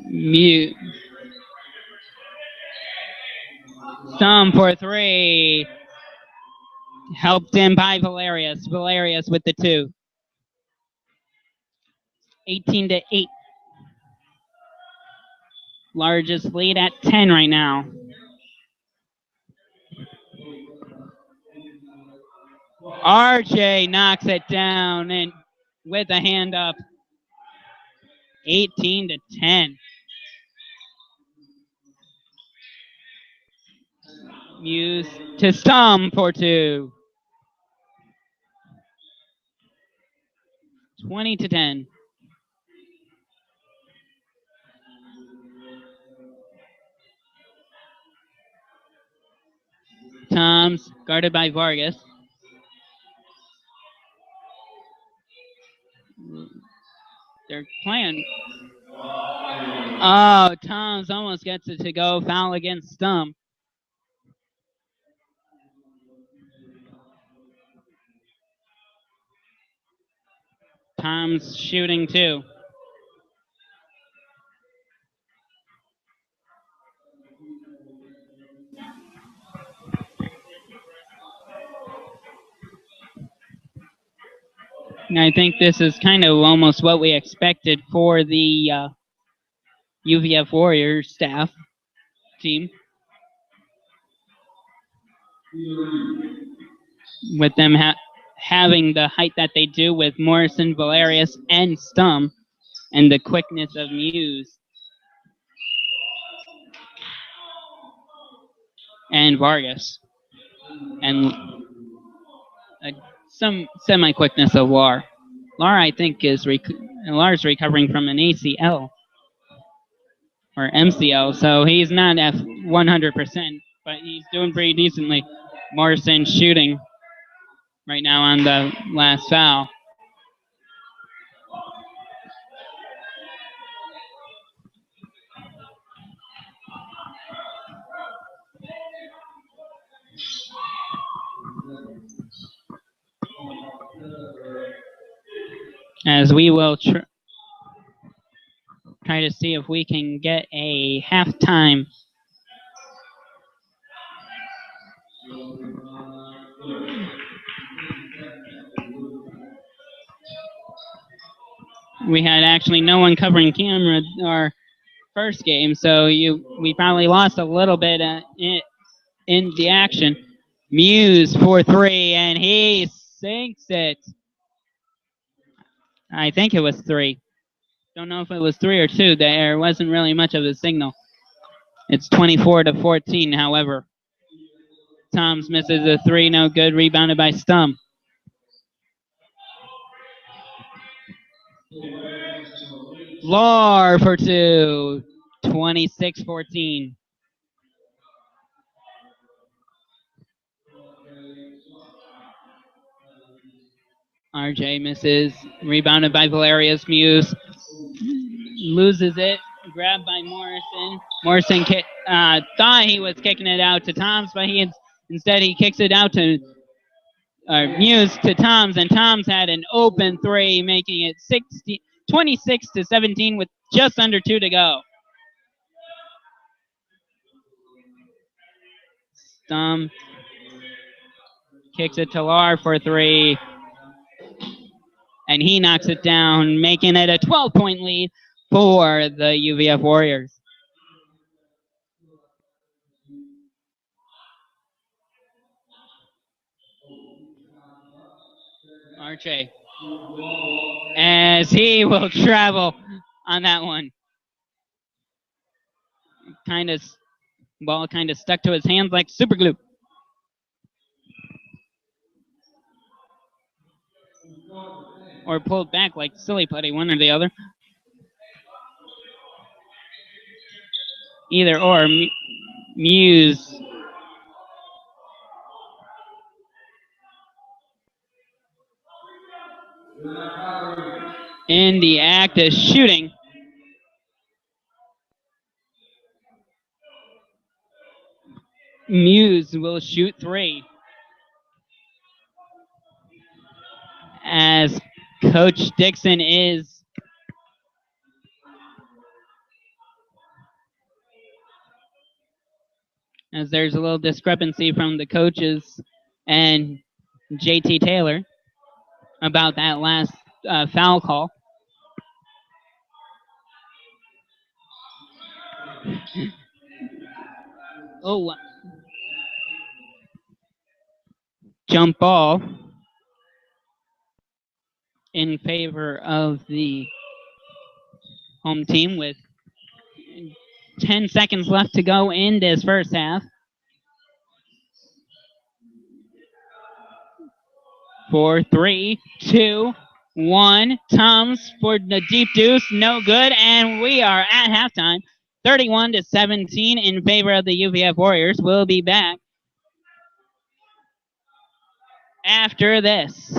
Mute. Stum for 3. Helped in by Valerius. Valerius with the 2. 18-8. Largest lead at 10 right now. RJ knocks it down and with a hand up. 18-10. Muse to Stum for 2. 20-10. Toms guarded by Vargas. They're playing. Oh, Toms almost gets it to go. Foul against Stum. Toms shooting 2. And I think this is kind of almost what we expected for the UVF Warriors staff team. With them having the height that they do with Morrison, Valerius, and Stum, and the quickness of Muse and Vargas, and some semi-quickness of Lar. Lar, I think, is Lar's recovering from an ACL or MCL, so he's not at 100%, but he's doing pretty decently. Morrison shooting right now on the last foul. As we will try to see if we can get a halftime we had actually no one covering camera our first game, so we probably lost a little bit in the action. Muse for 3, and he sinks it. I think it was 3. Don't know if it was 3 or 2. There wasn't really much of a signal. It's 24-14, however. Toms misses a 3, no good, rebounded by Stum. Lar for 2, 26-14. RJ misses, rebounded by Valerius. Muse loses it, grabbed by Morrison. Morrison thought he was kicking it out to Toms, but instead he kicks it out to Muse to Toms, and Toms had an open 3, making it 26-17 with just under 2 to go. Stum kicks it to Lar for 3, and he knocks it down, making it a 12-point lead for the UVF Warriors. Arche, as he will travel on that one. Ball kind of stuck to his hands like super glue. Or pulled back like silly putty, one or the other. Either or. Muse in the act of shooting. Muse will shoot 3. As Coach Dixon as there's a little discrepancy from the coaches and JT Taylor about that last foul call. Oh, jump ball in favor of the home team with 10 seconds left to go in this first half. 4, 3, 2, 1. Toms for the deep deuce, no good, and we are at halftime. 31-17 in favor of the UVF Warriors. We'll be back after this.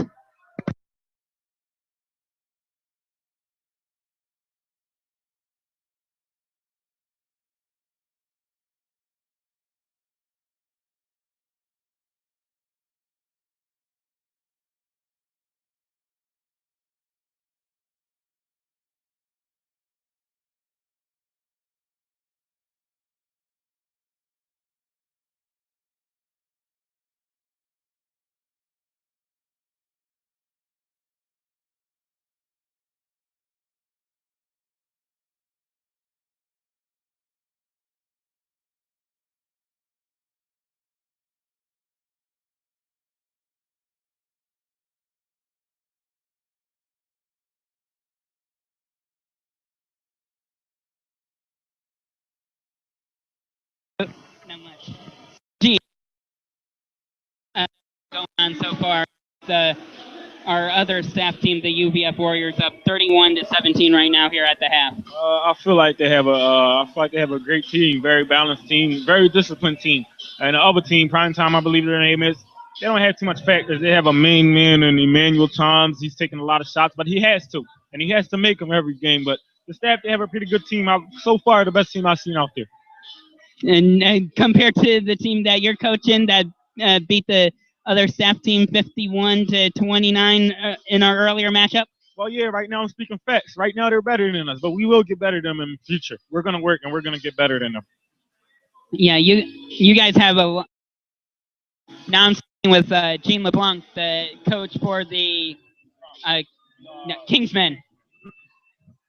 Not much. Going on so far. Our other staff team, the UVF Warriors, up 31-17 right now here at the half. I feel like they have a great team, very balanced team, very disciplined team. And the other team, Prime Time, I believe their name is, they don't have too much factors. They have a main man in Emmanuel Toms. He's taking a lot of shots, but he has to, and he has to make them every game. But the staff, they have a pretty good team. So far, the best team I've seen out there. And compared to the team that you're coaching that beat the other staff team 51-29 in our earlier matchup? Well, yeah, right now I'm speaking facts. Right now they're better than us, but we will get better than them in the future. We're going to work, and we're going to get better than them. Yeah, you guys have a... Now I'm speaking with Jean LeBlanc, the coach for the Kingsmen.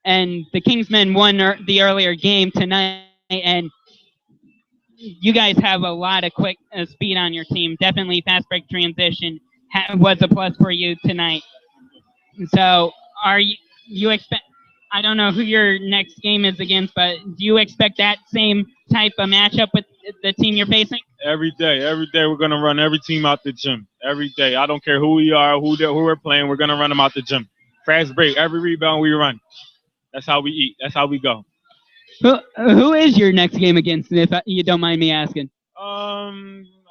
and the Kingsmen won the earlier game tonight, and you guys have a lot of quick speed on your team. Definitely fast break transition was a plus for you tonight. So are you expect? I don't know who your next game is against, but do you expect that same type of matchup with the team you're facing? Every day we're gonna run every team out the gym. Every day, I don't care who we are, who we're playing, we're gonna run them out the gym. Fast break, every rebound we run. That's how we eat. That's how we go. Who is your next game against, if you don't mind me asking?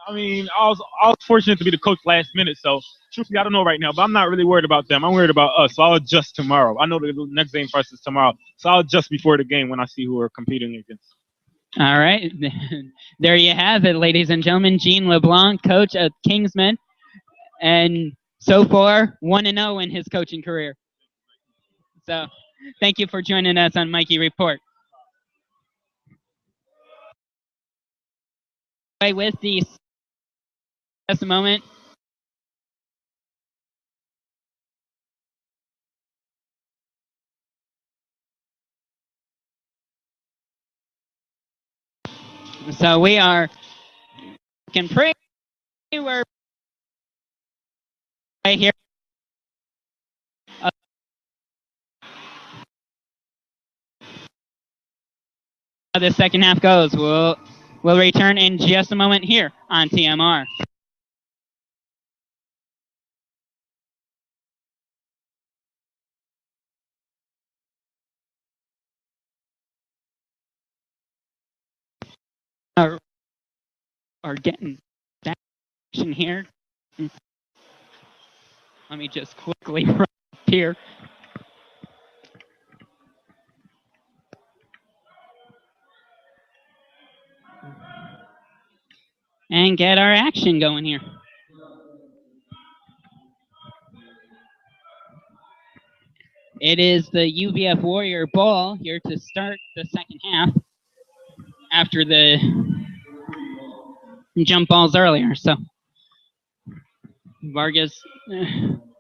I mean, I was fortunate to be the coach last minute, so truthfully, I don't know right now, but I'm not really worried about them. I'm worried about us, so I'll adjust tomorrow. I know the next game for us is tomorrow, so I'll adjust before the game when I see who we're competing against. All right, there you have it, ladies and gentlemen. Gene LeBlanc, coach of Kingsmen, and so far 1-0 in his coaching career. So, thank you for joining us on Mikey Report. With the just a moment. So we are looking pretty. We're right here. How the second half goes. We'll return in just a moment here on TMR. Are getting action here. Let me just quickly run up here. And get our action going here. It is the UVF Warrior ball here to start the second half after the jump balls earlier. So Vargas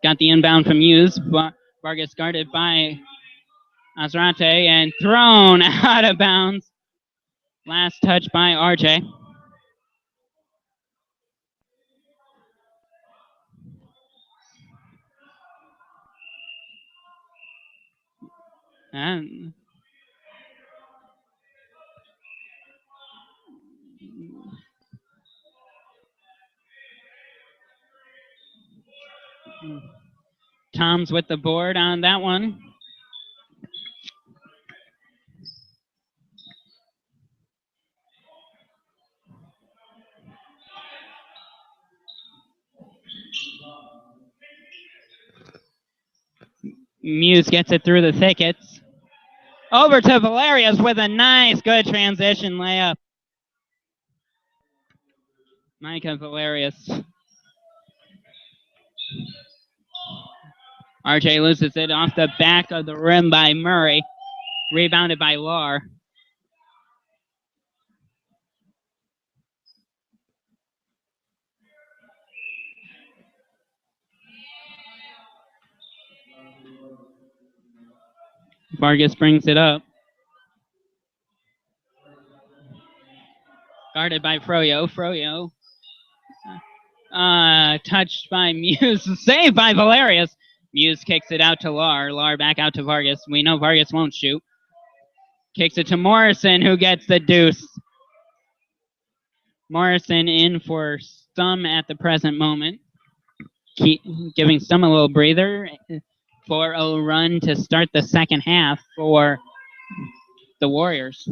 got the inbound from Hughes. Vargas guarded by Azrate and thrown out of bounds. Last touch by RJ. And Tom's with the board on that one. Muse gets it through the thickets. Over to Valerius with a nice, good transition layup. Micah Valerius. RJ loses it off the back of the rim by Murray. Rebounded by Lar. Vargas brings it up. Guarded by Froyo. Froyo. Touched by Muse. Saved by Valerius. Muse kicks it out to Lar. Lar back out to Vargas. We know Vargas won't shoot. Kicks it to Morrison, who gets the deuce. Morrison in for Stum at the present moment. Giving Stum a little breather. 4-0 run to start the second half for the Warriors.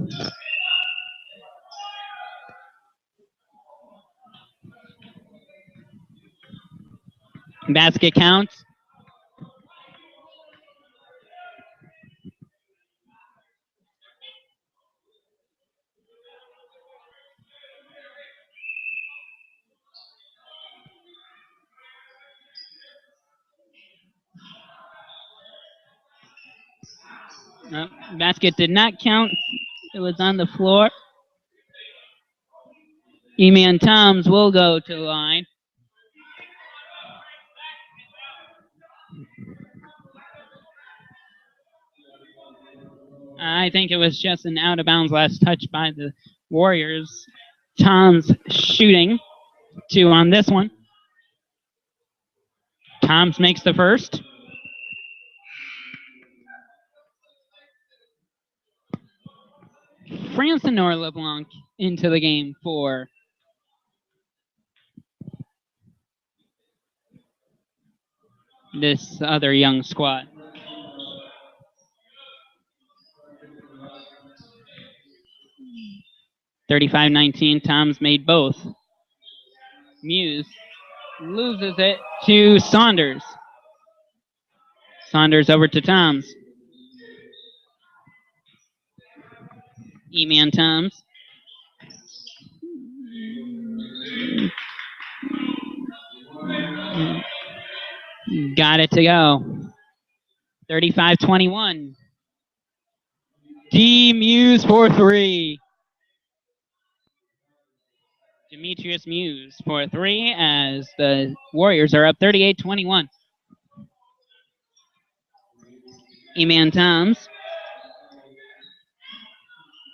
Basket counts. Basket did not count. It was on the floor. E-Man Toms will go to the line. I think it was just an out-of-bounds last touch by the Warriors. Tom's shooting 2 on this one. Tom's makes the first. Francenor LeBlanc into the game for this other young squad. (35-19). Tom's made both. Muse loses it to Saunders. Saunders over to Tom's. E-man Tom's. Got it to go. 35-21. D Muse for 3. Demetrius Muse for 3 as the Warriors are up 38-21. E-man Tom's.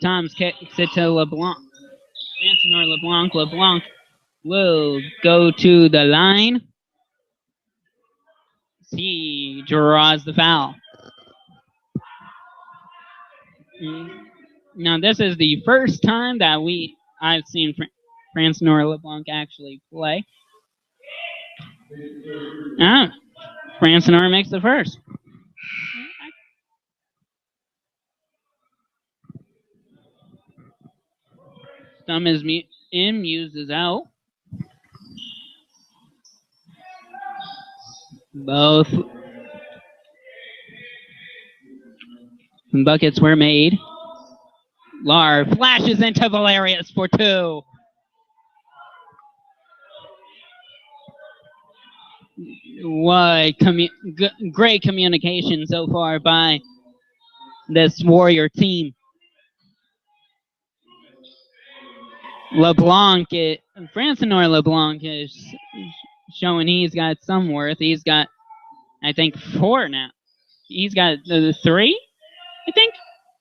Tom's kicks it to LeBlanc. Francenor LeBlanc. LeBlanc will go to the line. He draws the foul. Now this is the first time that I've seen Francenor LeBlanc actually play. Francenor makes the first. Thumb is in, Muse is out. Both buckets were made. Lar flashes into Valerius for 2. What great communication so far by this Warrior team. Francenor LeBlanc is showing he's got some worth. He's got, I think, 4 now. He's got 3, I think.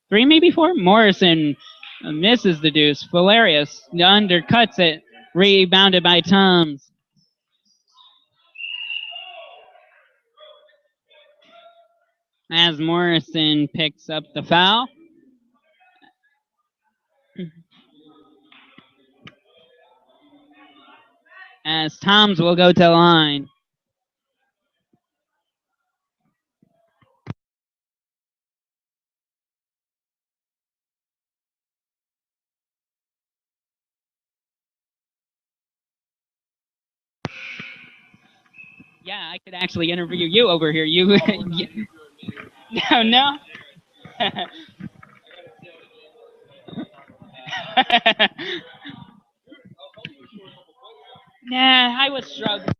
3, maybe 4. Morrison misses the deuce. Valerius undercuts it. Rebounded by Toms. As Morrison picks up the foul. As Toms will go to the line. Yeah, I could actually interview you over here. You, no. Nah, I was struggling.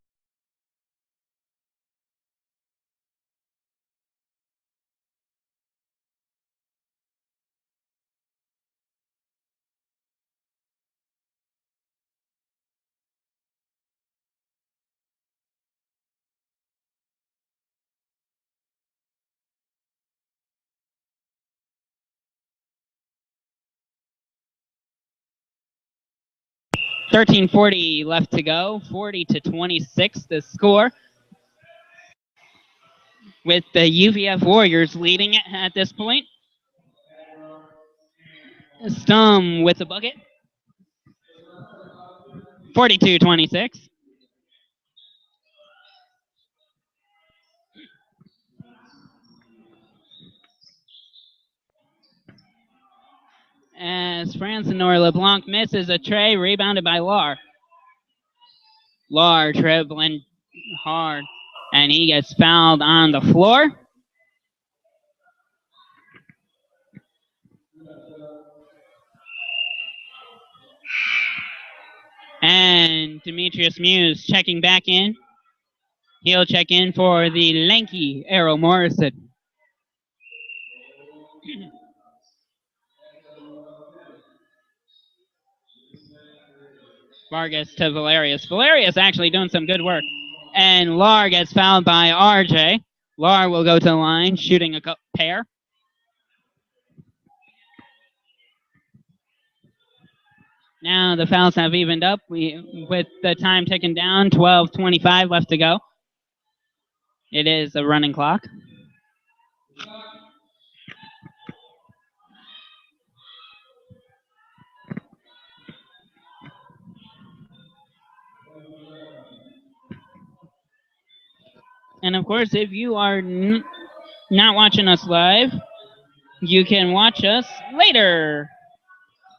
(13:40 left to go. 40-26 the score. With the UVF Warriors leading it at this point. Stum with the bucket. 42-26. As Francenor LeBlanc misses a tray, rebounded by Lar. Lar dribbling hard, and he gets fouled on the floor. And Demetrius Muse checking back in. He'll check in for the lanky Errol Morrison. Vargas to Valerius. Valerius actually doing some good work. And Lar gets fouled by RJ. Lar will go to the line, shooting a pair. Now the fouls have evened up. With the time ticking down, 12:25 left to go. It is a running clock. And of course, if you are not watching us live, you can watch us later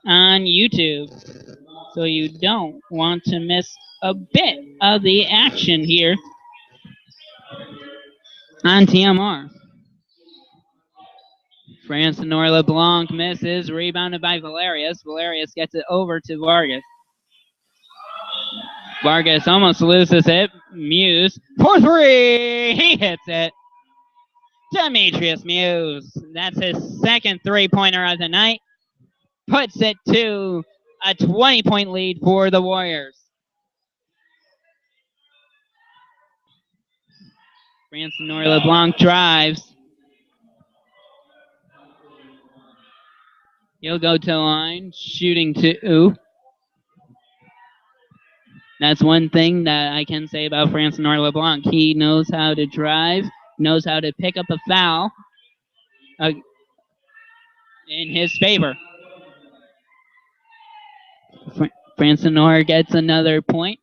on YouTube. So you don't want to miss a bit of the action here on TMR. Francois LeBlanc misses, rebounded by Valerius. Valerius gets it over to Vargas. Vargas almost loses it. Muse for three. He hits it. Demetrius Muse. That's his second three-pointer of the night. Puts it to a 20-point lead for the Warriors. Francois LeBlanc drives. He'll go to the line, shooting two. That's one thing that I can say about Francois LeBlanc. He knows how to drive, knows how to pick up a foul in his favor. Francois gets another point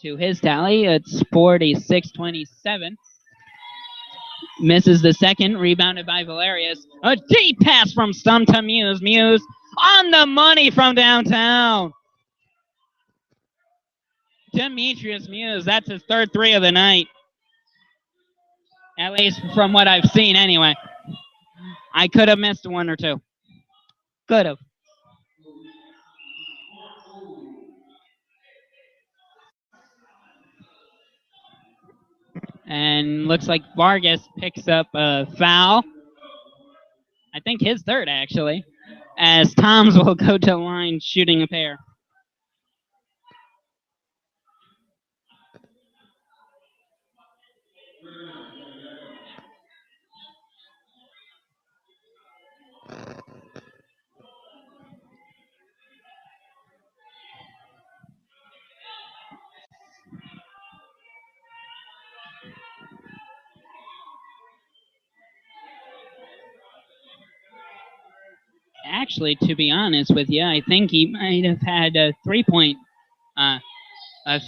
to his tally. It's 46-27. Misses the second, rebounded by Valerius. A deep pass from Stump to Muse. Muse on the money from downtown. Demetrius Muse, that's his third three of the night. At least from what I've seen anyway. I could have missed one or two. Could have. And looks like Vargas picks up a foul. I think his third, actually. As Toms will go to the line shooting a pair. Actually, to be honest with you, I think he might have had a 3-point a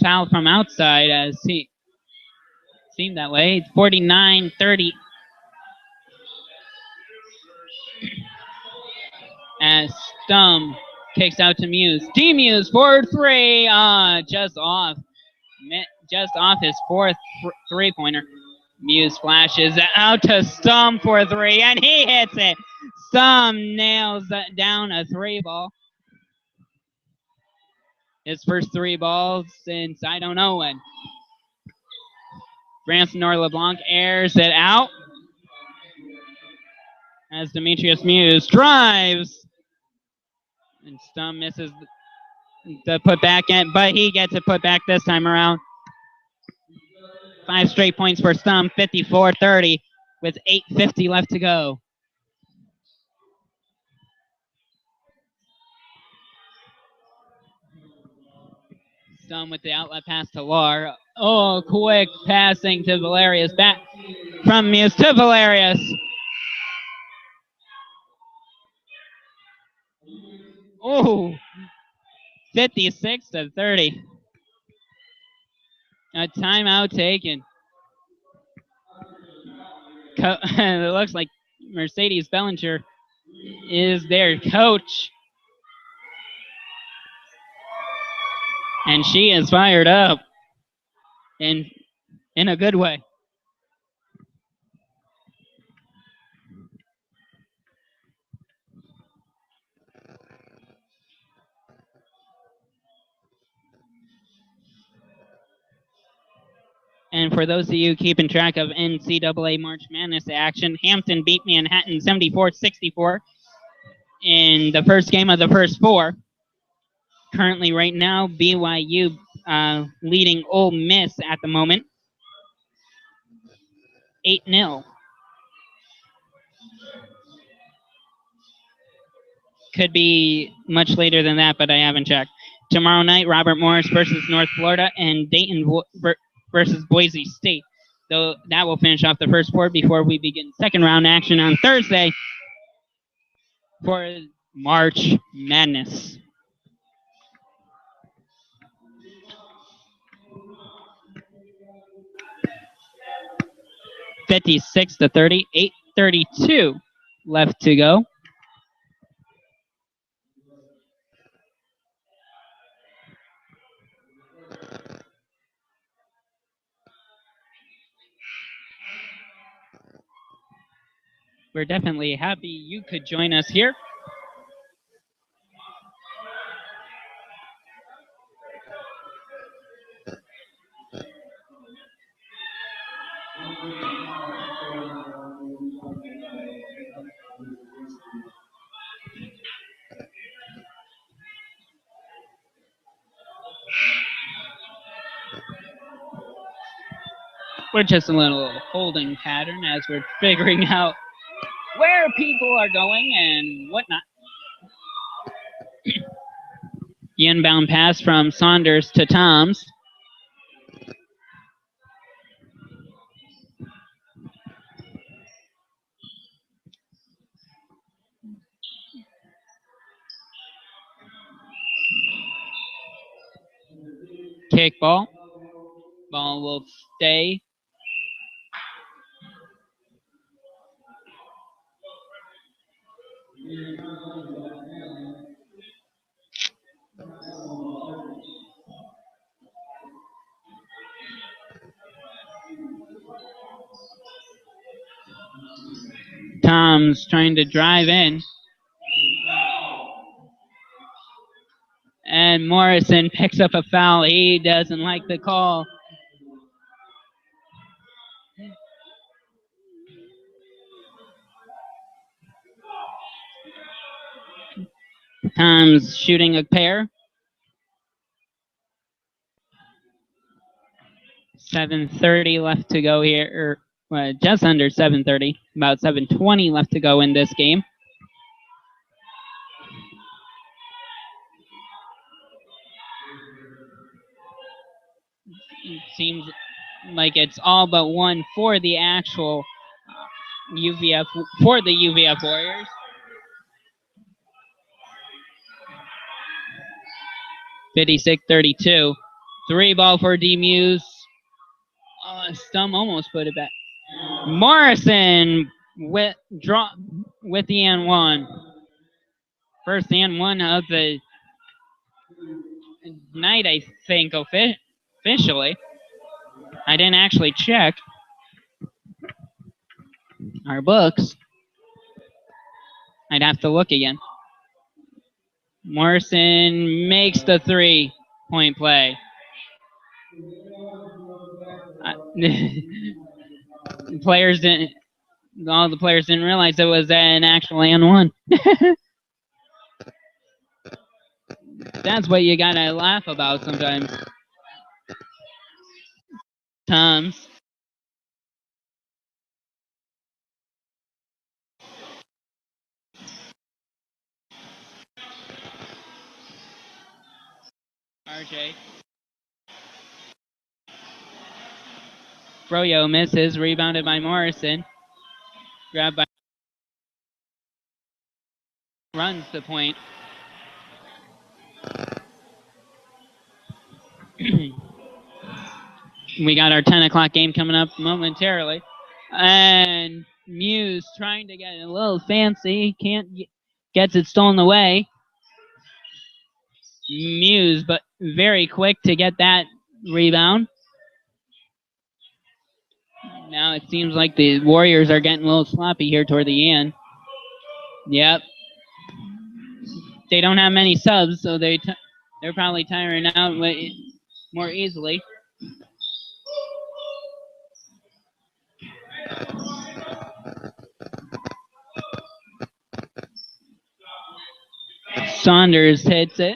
foul from outside, as he seemed that way. 49-30. As Stum kicks out to Muse. D-Muse for three. Just off his fourth three-pointer. Muse flashes out to Stum for three, and he hits it. Stum nails down a three ball. His first three balls since I don't know when. Francois LeBlanc airs it out. As Demetrius Muse drives. And Stum misses the putback, but he gets it put back this time around. 5 straight points for Stum, 54-30 with 8:50 left to go. Stum with the outlet pass to Lar. Oh, quick passing to Valerius. Back from Muse to Valerius. Oh, 56-30. A timeout taken. It looks like Mercedes Bellinger is their coach. And she is fired up in a good way. And for those of you keeping track of NCAA March Madness action, Hampton beat Manhattan 74-64 in the first game of the first four. Currently, right now, BYU leading Ole Miss at the moment, 8-0. could be much later than that, but I haven't checked. Tomorrow night, Robert Morris versus North Florida and Dayton versus Boise State. Though that will finish off the first four before we begin second round action on Thursday for March Madness. (56-30), 8:32 left to go. We're definitely happy you could join us here. We're just a little holding pattern as we're figuring out where people are going and whatnot. The inbound pass from Saunders to Toms. Kick ball. Ball will stay. Tom's trying to drive in. And Morrison picks up a foul. He doesn't like the call. Tom's shooting a pair. 7:30 left to go here, or just under 7:30, about 7:20 left to go in this game. It seems like it's all but one for the actual UVF, for the UVF Warriors. (56-32). 3-ball for D Muse. Stum almost put it back. Morrison with the and-one. First and-one of the night, I think, officially. I didn't actually check our books. I'd have to look again. Morrison makes the 3-point play. All the players didn't realize it was an actual and-one. That's what you gotta laugh about sometimes. Toms. RJ. Froyo misses, rebounded by Morrison. Grabbed by runs the point. We got our 10 o'clock game coming up momentarily. And Muse trying to get a little fancy. Gets it stolen away. Muse, but very quick to get that rebound. Now it seems like the Warriors are getting a little sloppy here toward the end. Yep. They don't have many subs, so they're probably tiring out more easily. Saunders hits it.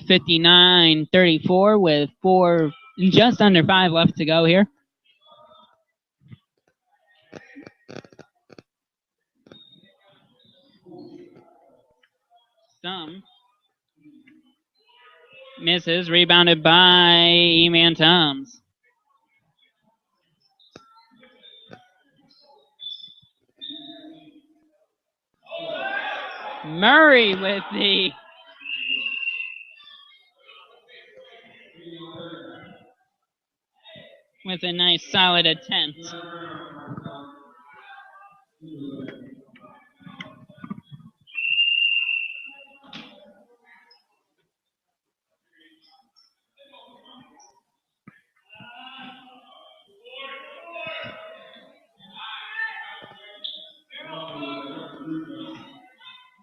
59-34 with just under 5 left to go here. Stum misses, rebounded by E-Man Tums. Murray with a nice solid attempt.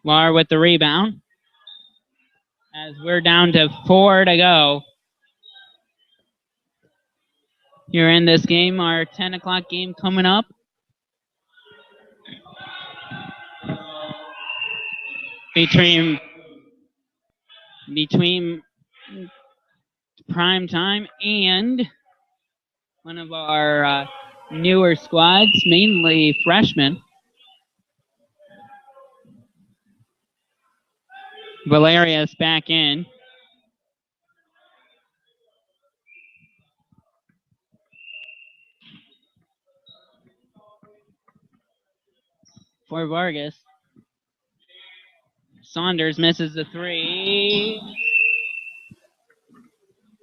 Lar with the rebound. As we're down to 4 to go. Here in this game, our 10 o'clock game coming up. Between prime time and one of our newer squads, mainly freshmen. Valeria's back in. For Vargas. Saunders misses the 3.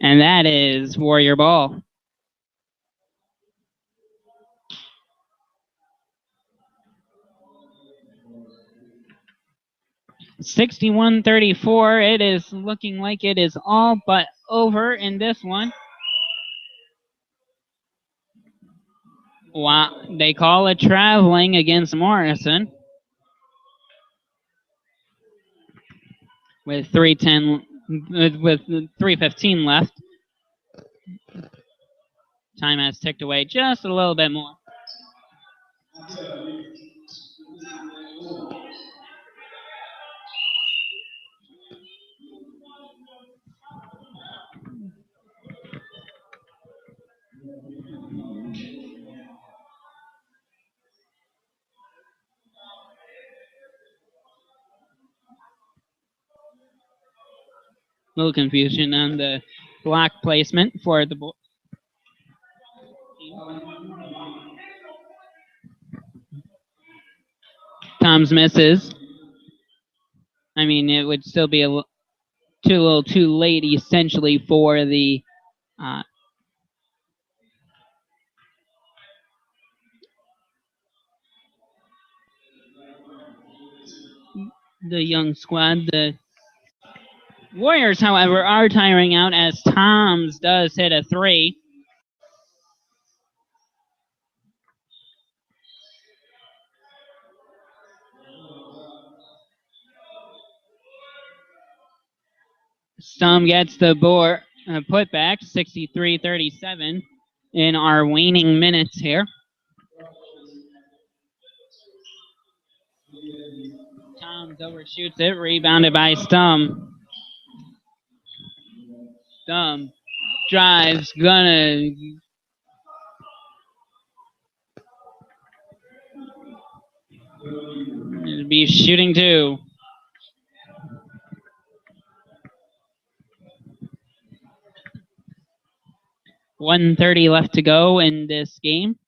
And that is Warrior ball. (61-34). It is looking like it is all but over in this one. Wow, they call it traveling against Morrison. With 3:15 left. Time has ticked away just a little bit more. Little confusion on the block placement for the ball. Tom's misses. I mean, it would still be a little too late, essentially, for the young squad. The Warriors, however, are tiring out as Tom's does hit a 3. Stum gets the board put back, 63-37 in our waning minutes here. Tom's overshoots it, rebounded by Stum. Stum drives, gonna be shooting 2. .130 left to go in this game.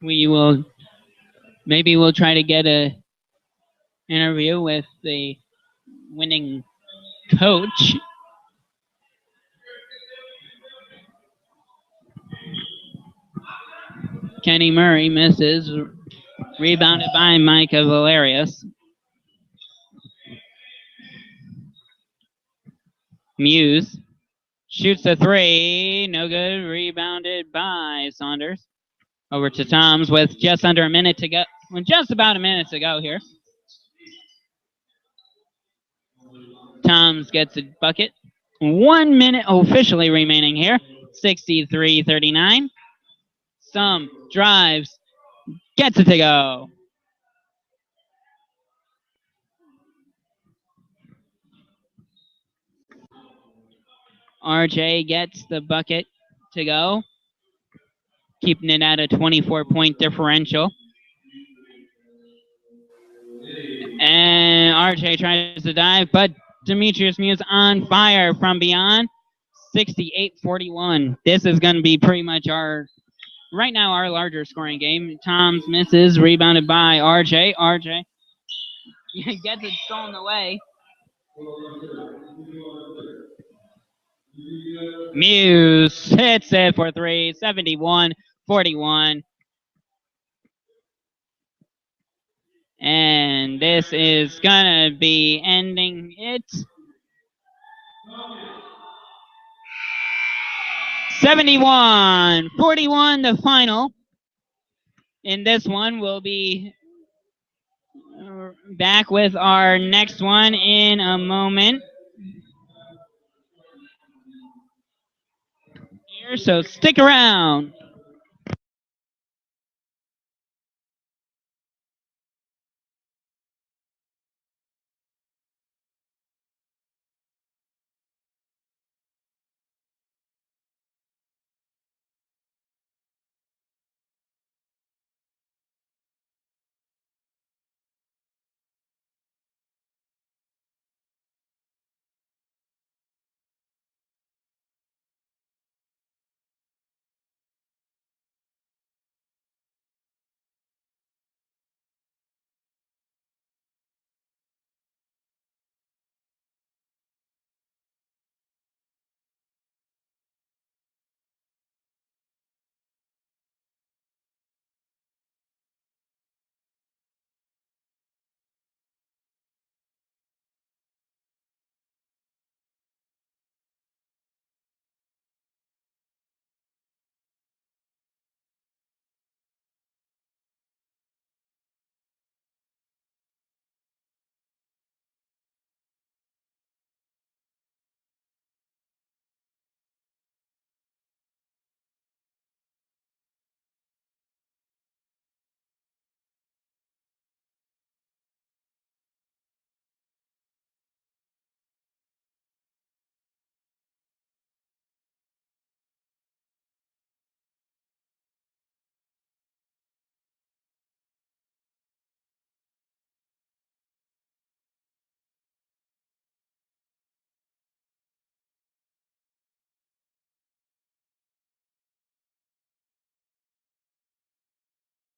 We'll try to get a interview with the winning coach. Kenny Murray misses, rebounded by Micah Valerius. Muse shoots a 3, no good, rebounded by Saunders. Over to Tom's with just under a minute to go, just about a minute to go here. Tom's gets a bucket. 1 minute officially remaining here, 63-39. Stum drives, gets it to go. RJ gets the bucket to go. keeping it at a 24-point differential. And RJ tries to dive, but Demetrius Muse on fire from beyond. 68-41. This is going to be pretty much right now our larger scoring game. Tom's misses, rebounded by RJ. RJ gets it stolen away. Muse hits it for three, 71-41. And this is going to be ending it. 71-41, the final. In this one, we'll be back with our next one in a moment. Here, so stick around.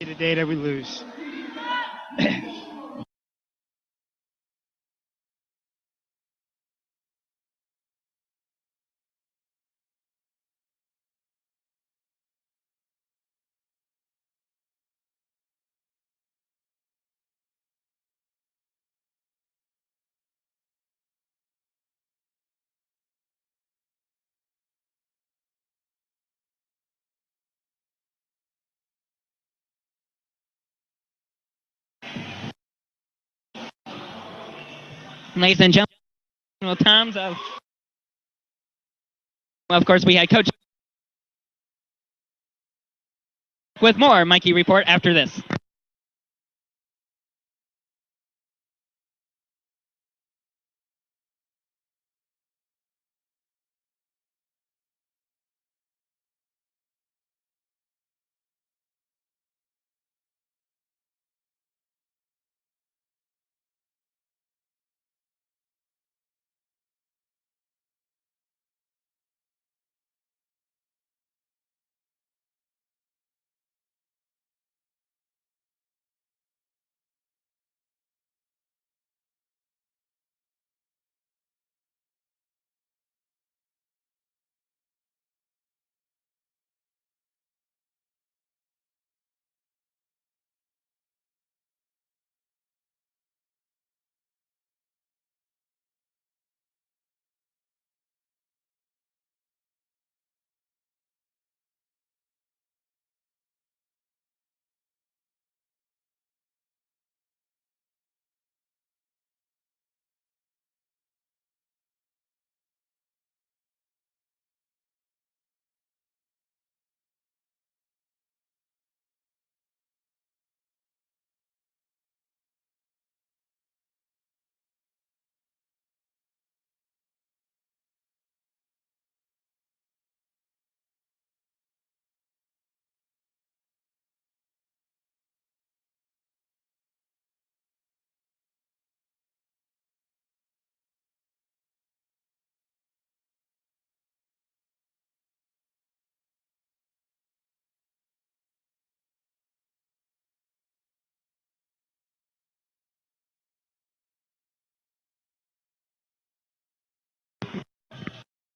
The day that we lose. Ladies and gentlemen, times of course, we had Coach with more Mikey Report after this.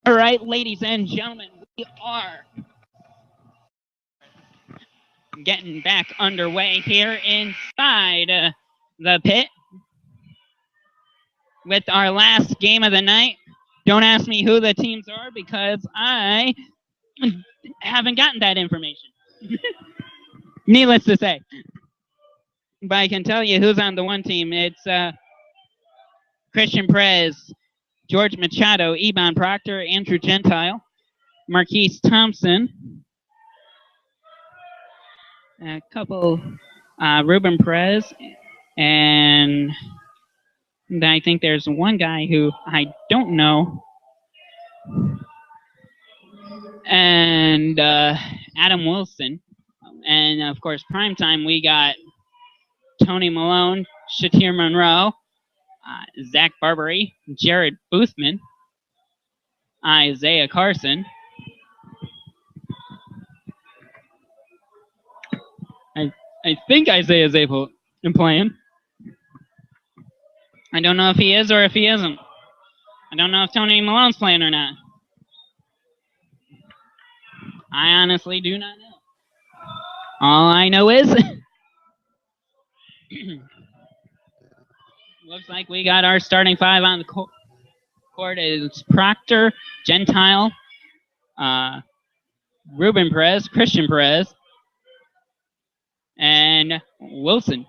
All right, ladies and gentlemen, we are getting back underway here inside the pit with our last game of the night. Don't ask me who the teams are because I haven't gotten that information. Needless to say. But I can tell you who's on the one team. It's Christian Perez, George Machado, Ebon Proctor, Andrew Gentile, Marquise Thompson, a couple, Ruben Perez, and I think there's one guy who I don't know, and Adam Wilson. And of course, primetime, we got Tony Malone, Shatir Monroe, Zach Barbary, Jared Boothman, Isaiah Carson. I think Isaiah's able and playing. I don't know if he is or if he isn't. I don't know if Tony Malone's playing or not. I honestly do not know. All I know is looks like we got our starting five on the court. It's Proctor, Gentile, Ruben Perez, Christian Perez, and Wilson.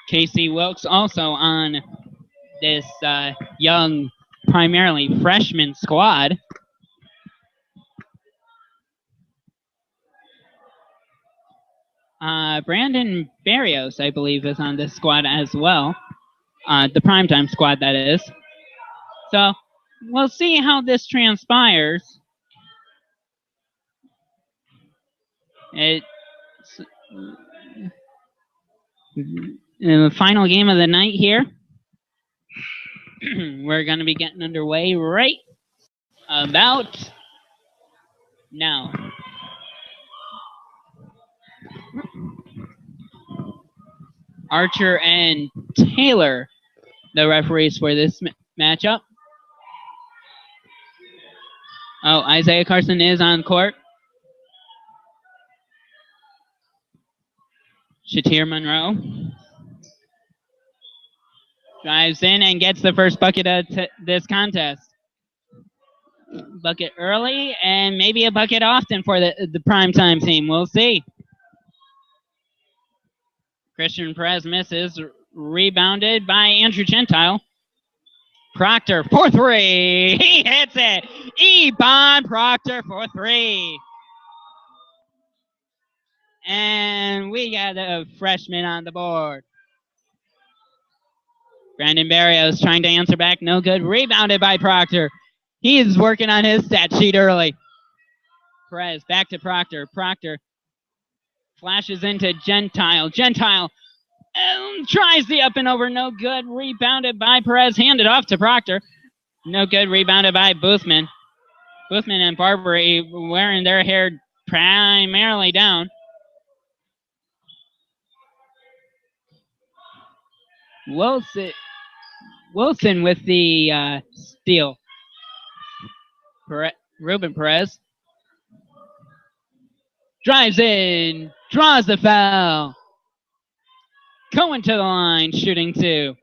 Casey Wilkes also on this young, primarily freshman squad. Brandon Barrios, I believe, is on this squad as well. The primetime squad, that is. So we'll see how this transpires. It's in the final game of the night here. We're going to be getting underway right about now. Archer and Taylor, the referees for this matchup. Oh, Isaiah Carson is on court. Shatir Monroe drives in and gets the first bucket of this contest. Bucket early and maybe a bucket often for the primetime team. We'll see. Christian Perez misses. Rebounded by Andrew Gentile. Proctor for three. He hits it. Ebon Proctor for three. And we got a freshman on the board. Brandon Barrios trying to answer back. No good. Rebounded by Proctor. He is working on his stat sheet early. Perez back to Proctor. Proctor flashes into Gentile. Gentile tries the up and over. No good. Rebounded by Perez. Handed off to Proctor. No good. Rebounded by Boothman. Boothman and Barbary wearing their hair primarily down. Wilson with the steal. Ruben Perez drives in, draws the foul. Going to the line, shooting two.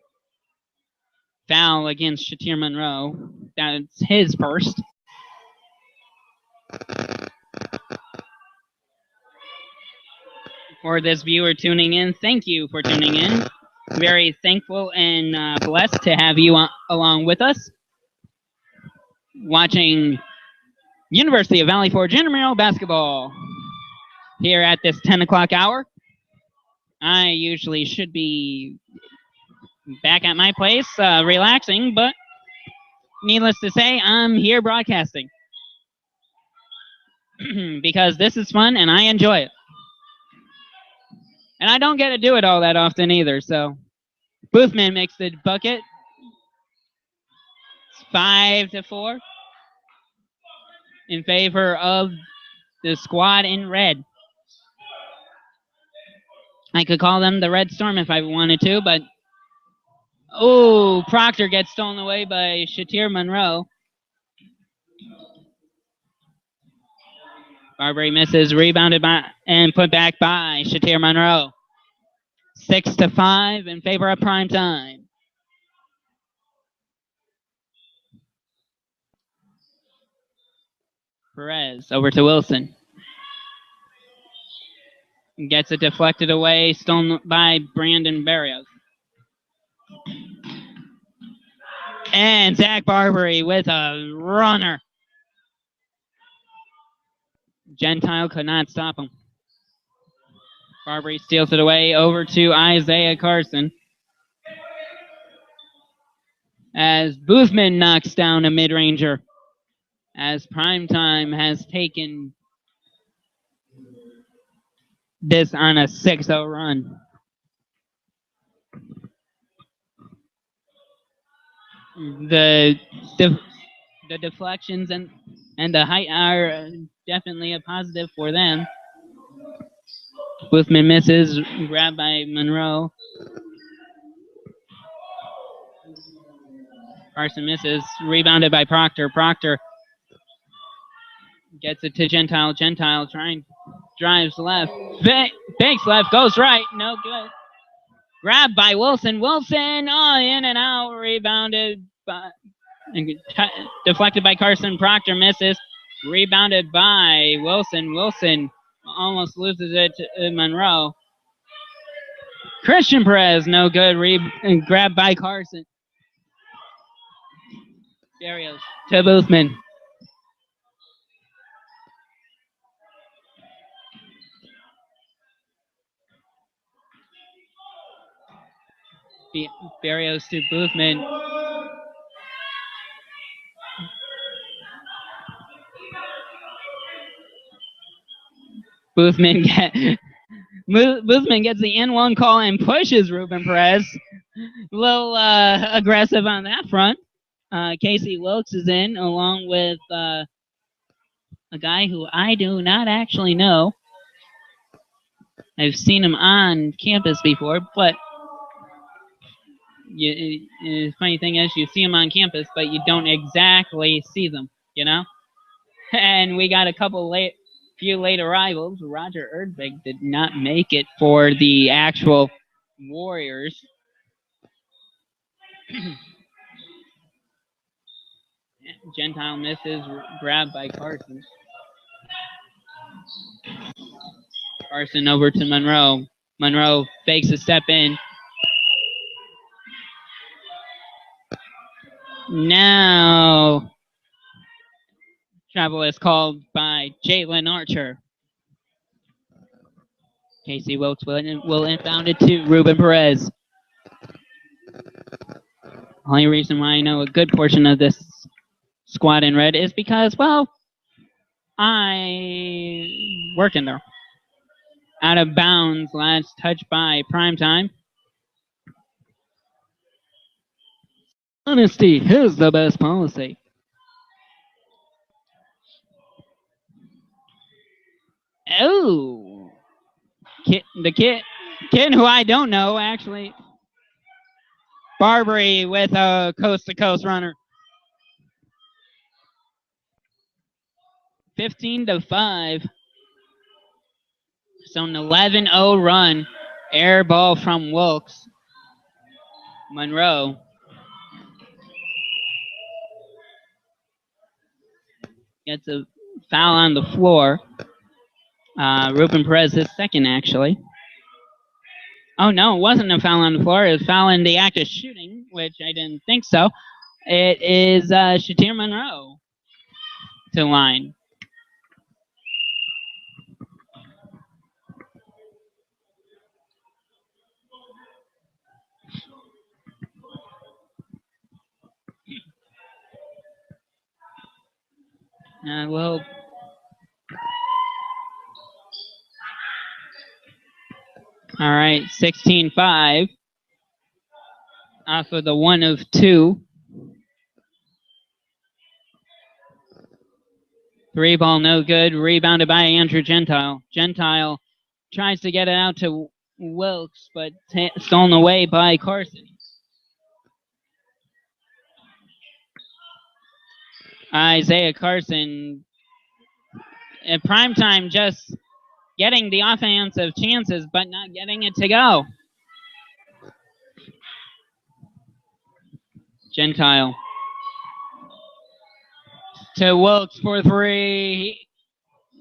Foul against Shatir Monroe. That's his first. For this viewer tuning in, thank you for tuning in. Very thankful and blessed to have you along with us. Watching University of Valley Forge Intramural basketball here at this 10 o'clock hour. I usually should be back at my place relaxing, but needless to say, I'm here broadcasting because this is fun and I enjoy it. And I don't get to do it all that often either, so Boothman makes the bucket. It's 5-4 in favor of the squad in red. I could call them the Red Storm if I wanted to, but oh, Proctor gets stolen away by Shatir Monroe. Barbary misses, rebounded by and put back by Shatir Monroe. 6-5 in favor of Prime Time. Perez over to Wilson. Gets it deflected away, stolen by Brandon Barrios. And Zach Barbary with a runner. Gentile could not stop him. Barbary steals it away over to Isaiah Carson. As Boothman knocks down a mid-ranger. As Primetime has taken this on a 6-0 run. The deflections and the height are definitely a positive for them. Boothman misses, grabbed by Monroe. Carson misses, rebounded by Proctor. Proctor gets it to Gentile. Gentile drives left, fakes left, goes right, no good. Grabbed by Wilson. Wilson, oh, in and out, rebounded by, deflected by Carson. Proctor misses, rebounded by Wilson. Wilson almost loses it to Monroe. Christian Perez, no good, grabbed by Carson. Barrios to Boothman. Barrios to Boothman. Boothman gets the N1 call and pushes Ruben Perez. A little aggressive on that front. Casey Wilkes is in along with a guy who I do not actually know. I've seen him on campus before, but the funny thing is you see them on campus, but you don't exactly see them, you know? And we got a few late arrivals. Roger Erdvig did not make it for the actual Warriors. Gentile misses, grabbed by Carson. Carson over to Monroe. Monroe fakes a step in. Now, travel is called by Jalen Archer. Casey Wilkes will inbound it to Ruben Perez. Only reason why I know a good portion of this squad in red is because, well, I work in there. Out of bounds, last touch by Primetime. Honesty is the best policy. Oh, the kid who I don't know, actually. Barbary with a coast-to-coast runner. 15-5. So an 11-0 run. Air ball from Wilkes. Monroe gets a foul on the floor. Ruben Perez is second, actually. Oh, no, it wasn't a foul on the floor. It was a foul in the act of shooting, which I didn't think so. It is Shatir Monroe to line. Well, all right, 16-5 off of the 1 of 2. 3 ball, no good. Rebounded by Andrew Gentile. Gentile tries to get it out to Wilkes, but stolen away by Carson. Isaiah Carson, at prime time, just getting the offensive chances, but not getting it to go. Gentile to Wilkes for three.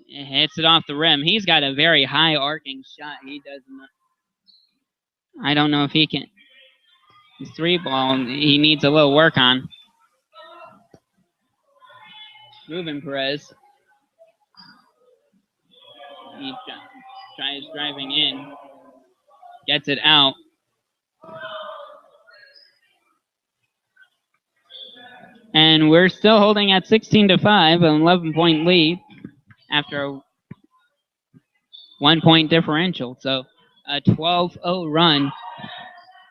He hits it off the rim. He's got a very high arcing shot. He does not. I don't know if he can. His three ball, he needs a little work on. Ruben Perez. He tries driving in. Gets it out. And we're still holding at 16-5, an 11-point lead after a 1-point differential. So a 12-0 run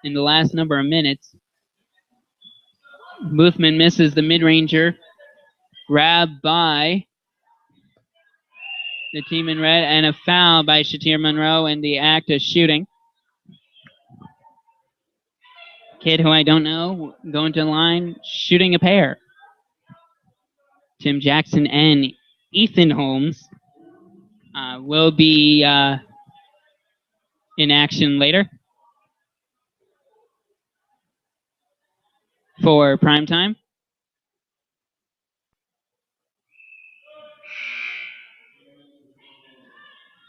in the last number of minutes. Boothman misses the mid-ranger. Grabbed by the team in red, and a foul by Shatir Monroe in the act of shooting. Kid who I don't know, going to the line, shooting a pair. Tim Jackson and Ethan Holmes will be in action later for primetime.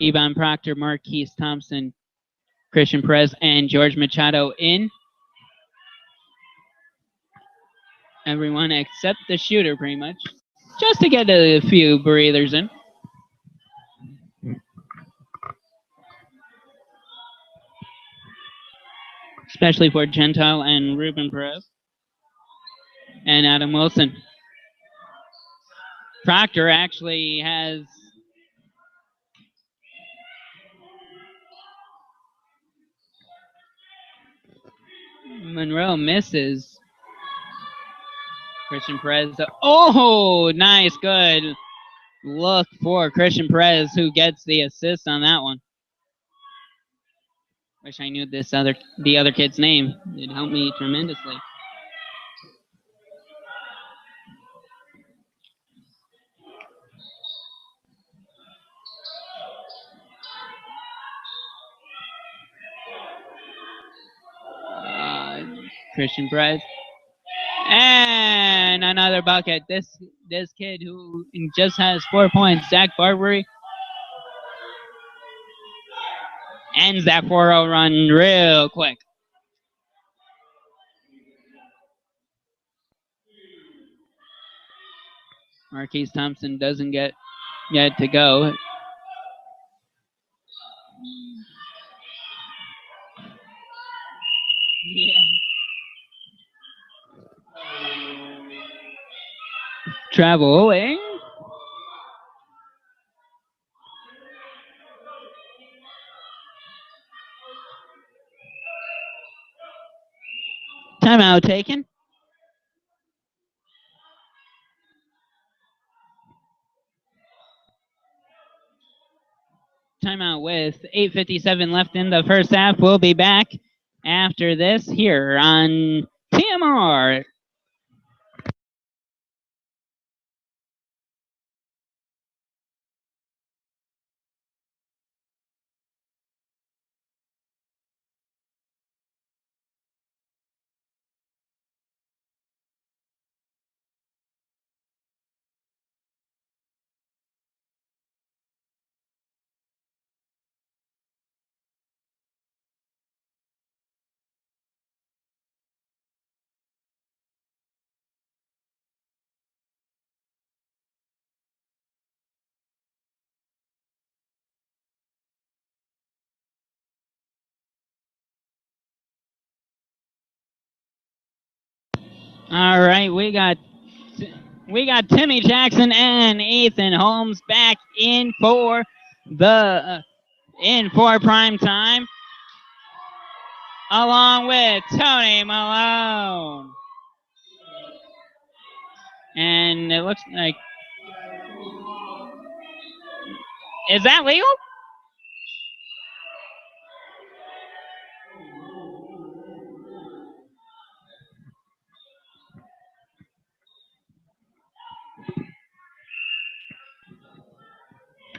Ebon Proctor, Marquise Thompson, Christian Perez, and George Machado in. Everyone except the shooter, pretty much, just to get a few breathers in. Especially for Gentile and Ruben Perez and Adam Wilson. Proctor actually has Monroe misses. Christian Perez. Oh, nice, good look for Christian Perez, who gets the assist on that one. Wish I knew the other kid's name. It helped me tremendously. Christian Perez. And another bucket. This kid who just has 4 points, Zach Barbary, ends that 4-0 run real quick. Marquise Thompson doesn't get to go. Yeah. Traveling. Timeout taken. Timeout with 8:57 left in the first half. We'll be back after this here on TMR. All right, we got Timmy Jackson and Ethan Holmes back in for prime time, along with Tony Malone. And it looks like, is that legal?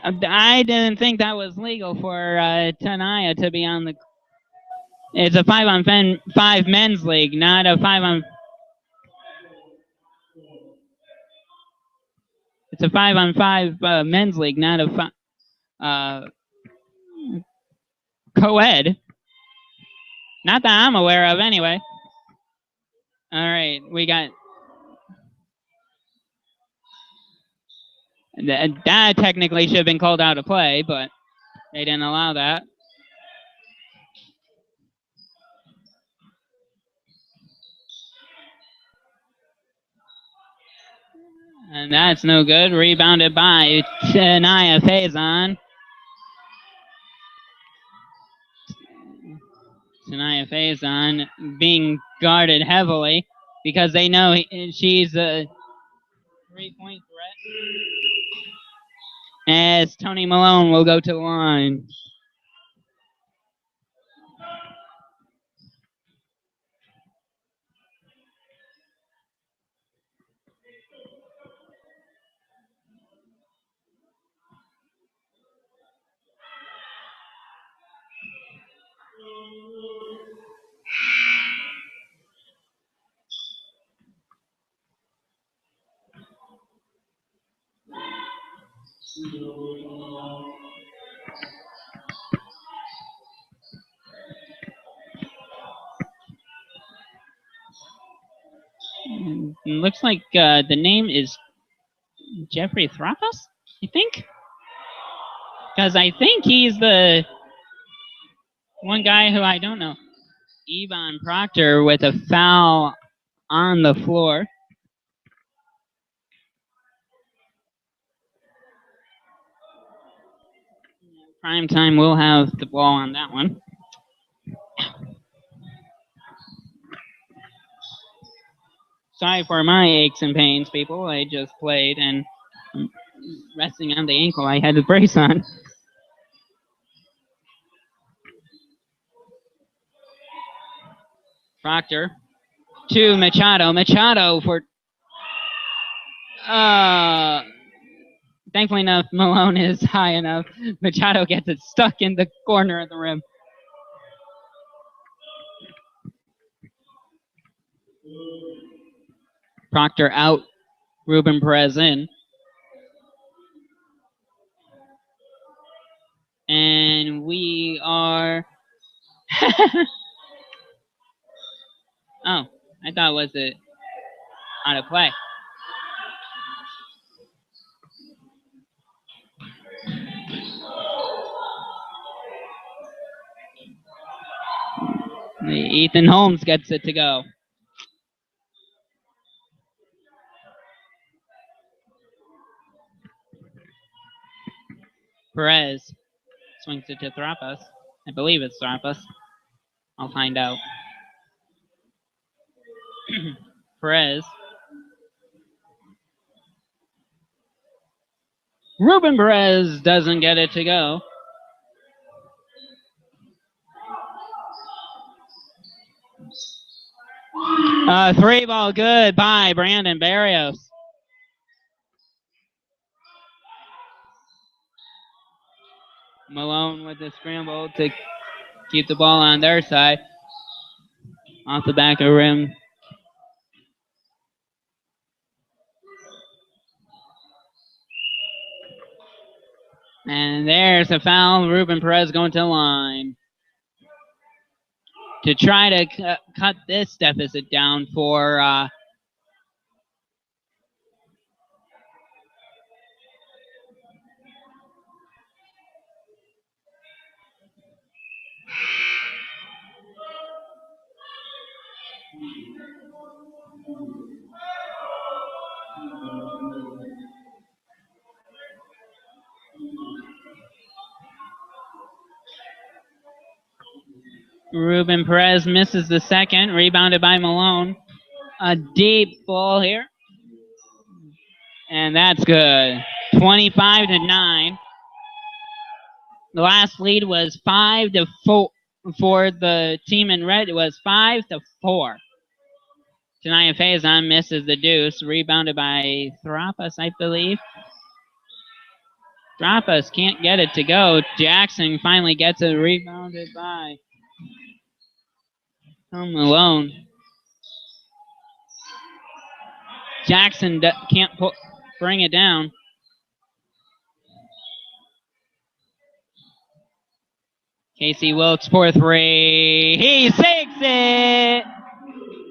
I didn't think that was legal for Tanaya to be on the. It's a 5-on-5 men's league, not a 5-on. It's a 5-on-5 men's league, not a co-ed. Not that I'm aware of, anyway. All right, we got that technically should have been called out of play, but they didn't allow that. And that's no good. Rebounded by Tanaya Faison. Tanaya Faison being guarded heavily because they know she's a 3-point threat. As Tony Malone will go to the line. It looks like the name is Jeffrey Thrapas, I think? Because I think he's the one guy who I don't know. Yvonne Proctor with a foul on the floor. Prime time will have the ball on that one. Sorry for my aches and pains, people. I just played and resting on the ankle I had the brace on. Proctor to Machado. Machado for. Thankfully enough, Malone is high enough. Machado gets it stuck in the corner of the rim. Proctor out. Ruben Perez in. And we are. Oh, I thought it was it out of play. Ethan Holmes gets it to go. Perez swings it to Thrapas. I believe it's Thrapas. I'll find out. Perez. Ruben Perez doesn't get it to go. Three ball good by Brandon Barrios. Malone with the scramble to keep the ball on their side. Off the back of the rim. And there's a foul. Ruben Perez going to the line to try to cut this deficit down for Ruben Perez misses the second, rebounded by Malone. A deep ball here. And that's good. 25-9. The last lead was 5-4 for the team in red. It was 5-4. Tanaya Faison misses the deuce, rebounded by Thrapas, I believe. Strappas can't get it to go. Jackson finally gets it rebounded by Malone. Jackson can't bring it down. Casey Wilkes for three. He sinks it!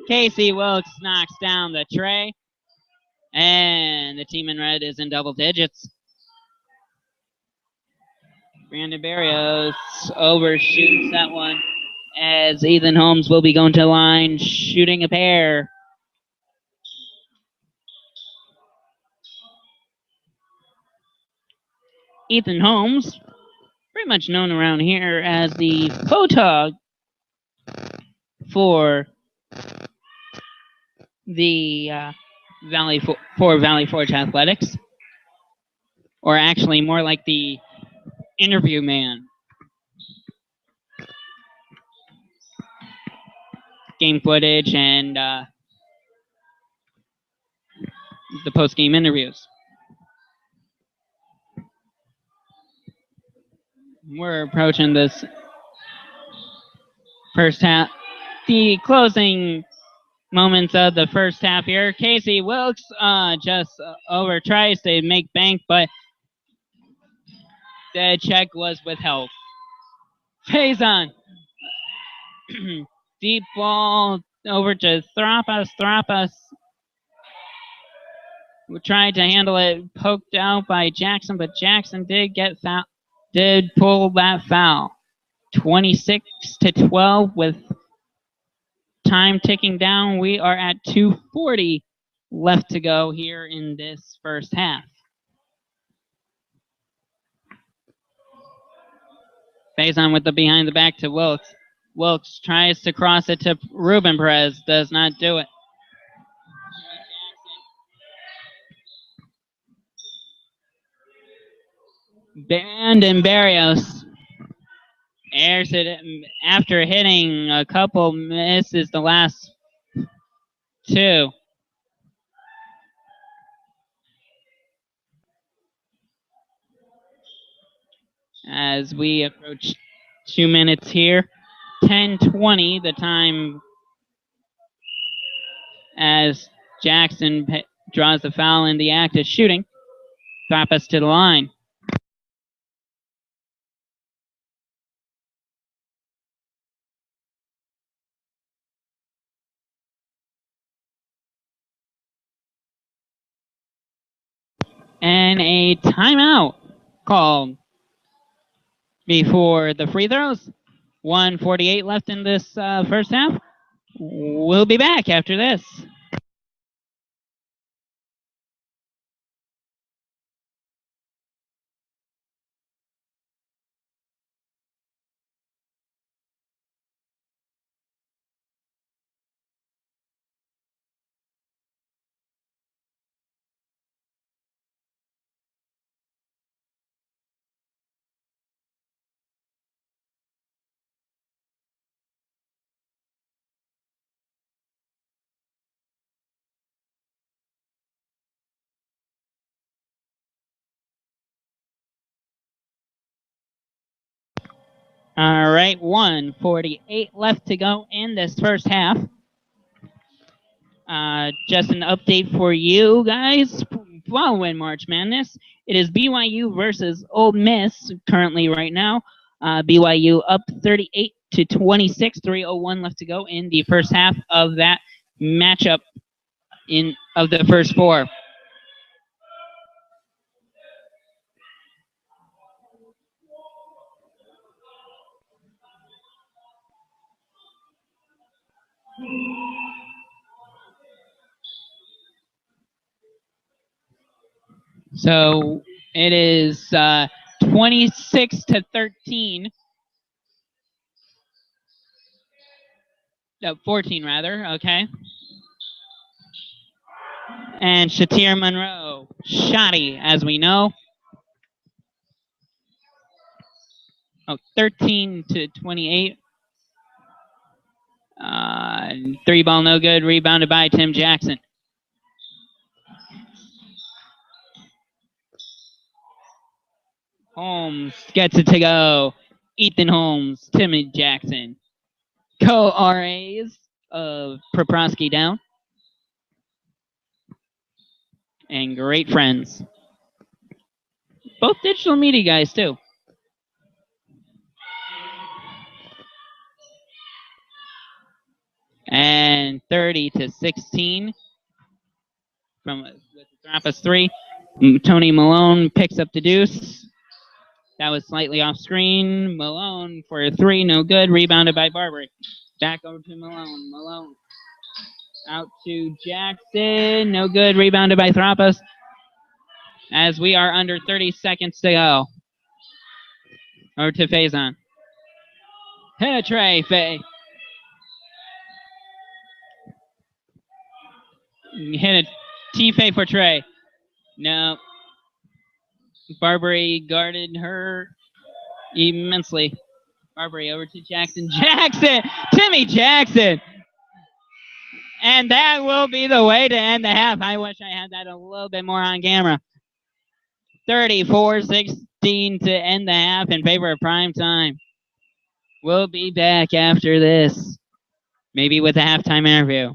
Casey Wilkes knocks down the tray. And the team in red is in double digits. Brandon Barrios overshoots that one as Ethan Holmes will be going to the line shooting a pair. Ethan Holmes, pretty much known around here as the photog for the Valley Forge Athletics, or actually more like the interview man. Game footage and the post-game interviews. We're approaching this first half, the closing moments of the first half here. Casey Wilkes just tries to make bank, but the check was withheld. Faison. Deep ball over to Strappas. Strappas tried to handle it, poked out by Jackson, but Jackson did pull that foul. 26-12 with time ticking down. We are at 2:40 left to go here in this first half. Faison with the behind the back to Wilkes. Wilkes tries to cross it to Ruben Perez, does not do it. Brandon Barrios airs it after hitting a couple misses the last two. As we approach 2 minutes here, 10:20 the time as Jackson draws the foul in the act of shooting. Drop us to the line. And a timeout called before the free throws. 1:48 left in this first half. We'll be back after this. All right, 1:48 left to go in this first half. Just an update for you guys following March Madness. It is BYU versus Ole Miss currently right now. BYU up 38-26, 3:01 left to go in the first half of that matchup of the first four. So it is 26-13. No, 14 rather, okay. And Shatir Monroe, shoddy as we know. 13-28. Three ball no good, rebounded by Tim Jackson. Holmes gets it to go. Ethan Holmes, Timmy Jackson. Co-RAs of Proprosky down. And great friends. Both digital media guys, too. And 30-16 from with the Thrampus 3. Tony Malone picks up the deuce. That was slightly off screen. Malone for a 3, no good. Rebounded by Barbary. Back over to Malone. Malone out to Jackson. No good. Rebounded by Thrampus. As we are under 30 seconds to go. Over to Faison. Hit a tray, Faye. Hit a T-Faye for Trey. No. Barbary guarded her immensely. Barbary over to Jackson. Jackson! Timmy Jackson! And that will be the way to end the half. I wish I had that a little bit more on camera. 34-16 to end the half in favor of Prime Time. We'll be back after this. Maybe with a halftime interview.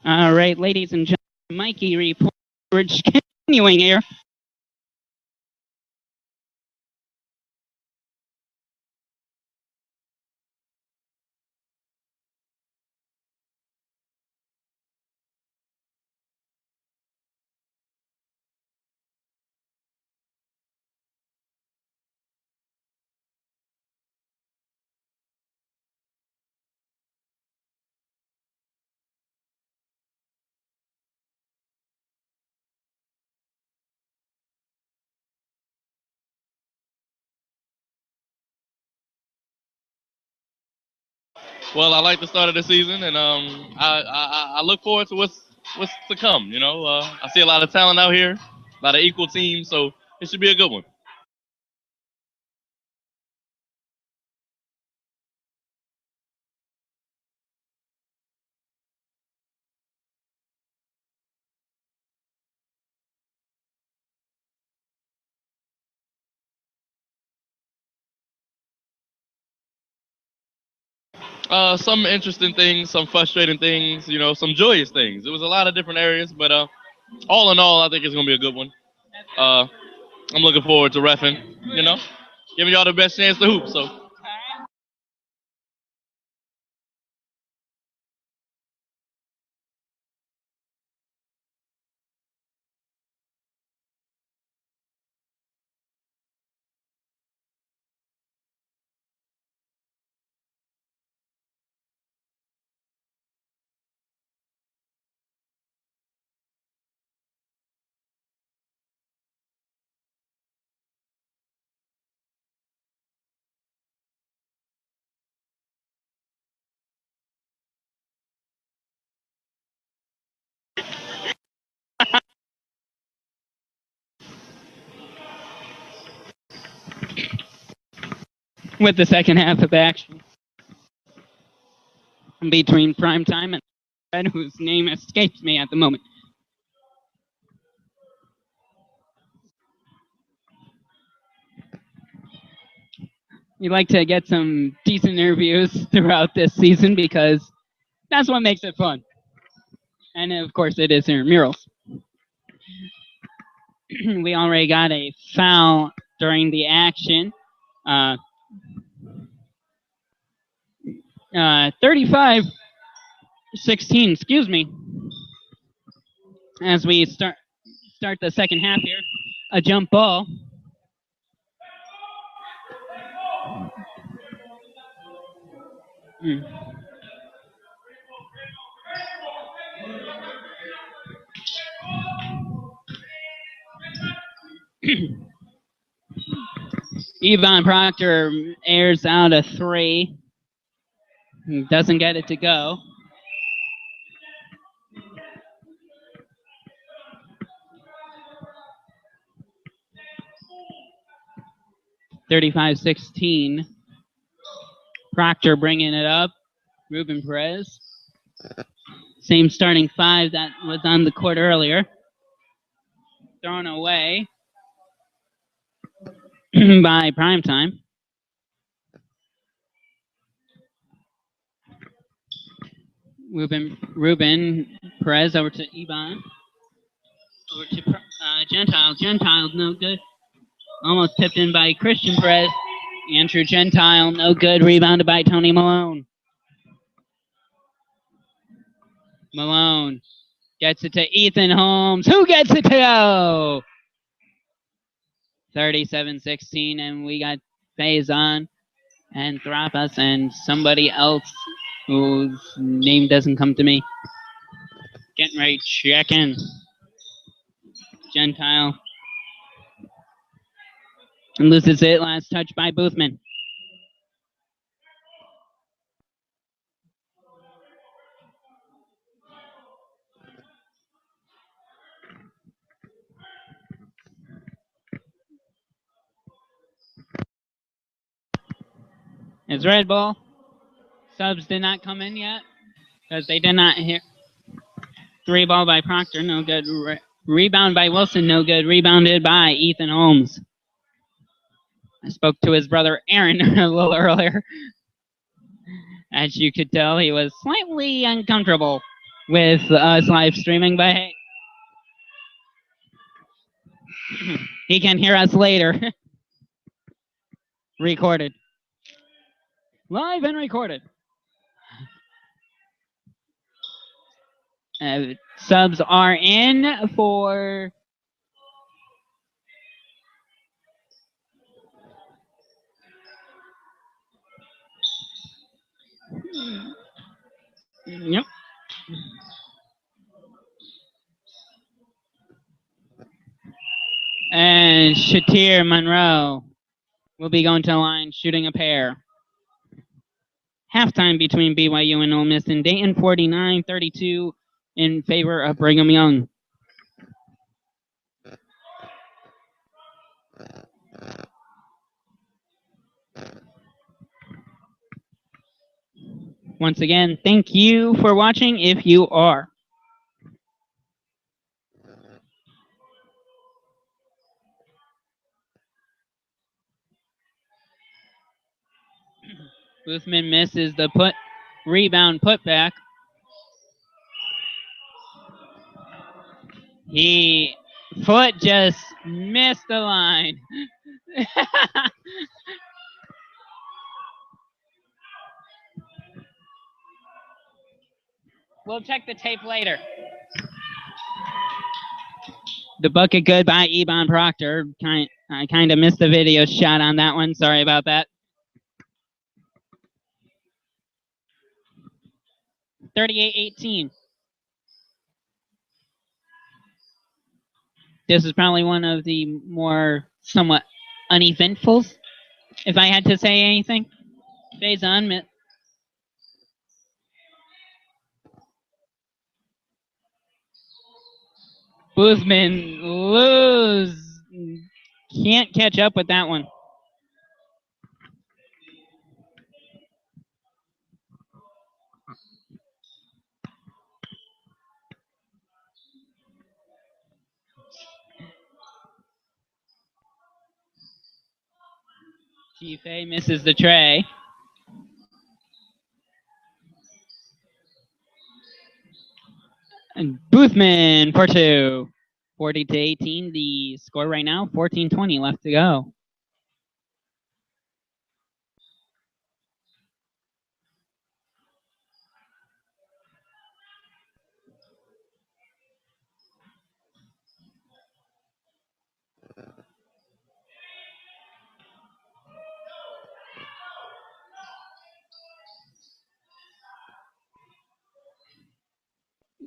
All right, ladies and gentlemen, Mikey report. We're continuing here. Well, I like the start of the season, and I look forward to what's to come. You know, I see a lot of talent out here, a lot of equal teams, so it should be a good one. Some interesting things, some frustrating things, you know, some joyous things. It was a lot of different areas, but all in all, I think it's gonna be a good one. Uh, I'm looking forward to reffing. You know, giving y'all the best chance to hoop. So. with the second half of action between Primetime and Red, whose name escapes me at the moment. We like to get some decent interviews throughout this season because that's what makes it fun. And of course, it is intramurals. We already got a foul during the action. 35-16, excuse me. As we start the second half here, a jump ball. Yvonne Proctor airs out a 3. Doesn't get it to go. (35-16). Proctor bringing it up. Ruben Perez. Same starting 5 that was on the court earlier. Thrown away by Primetime. Ruben Perez over to Iban. Over to Gentile. Gentile, no good. Almost tipped in by Christian Perez. Andrew Gentile, no good. Rebounded by Tony Malone. Malone gets it to Ethan Holmes. Who gets it to go? 37-16, and we got Faison and Thrapas and somebody else whose name doesn't come to me. Getting ready, checking. Gentile. And loses it. Last touch by Boothman. It's red ball. Subs did not come in yet because they did not hit. 3 ball by Proctor, no good. Rebound by Wilson, no good. Rebounded by Ethan Holmes. I spoke to his brother Aaron a little earlier. As you could tell, he was slightly uncomfortable with us live streaming, but hey, he can hear us later. Recorded. Live and recorded. Subs are in for yep. And Shatir Monroe will be going to the line shooting a pair. Halftime between BYU and Ole Miss in Dayton, 49-32 in favor of Brigham Young. Once again, thank you for watching if you are. Boothman misses the rebound putback. Foot just missed the line. We'll check the tape later. The bucket good by Ebon Proctor. I kind of missed the video shot on that one. Sorry about that. 38-18. This is probably one of the more somewhat uneventfuls, if I had to say anything. Faison. Boothman can't catch up with that one. Chife misses the tray. And Boothman for two. 40-18, the score right now, 14-20 left to go.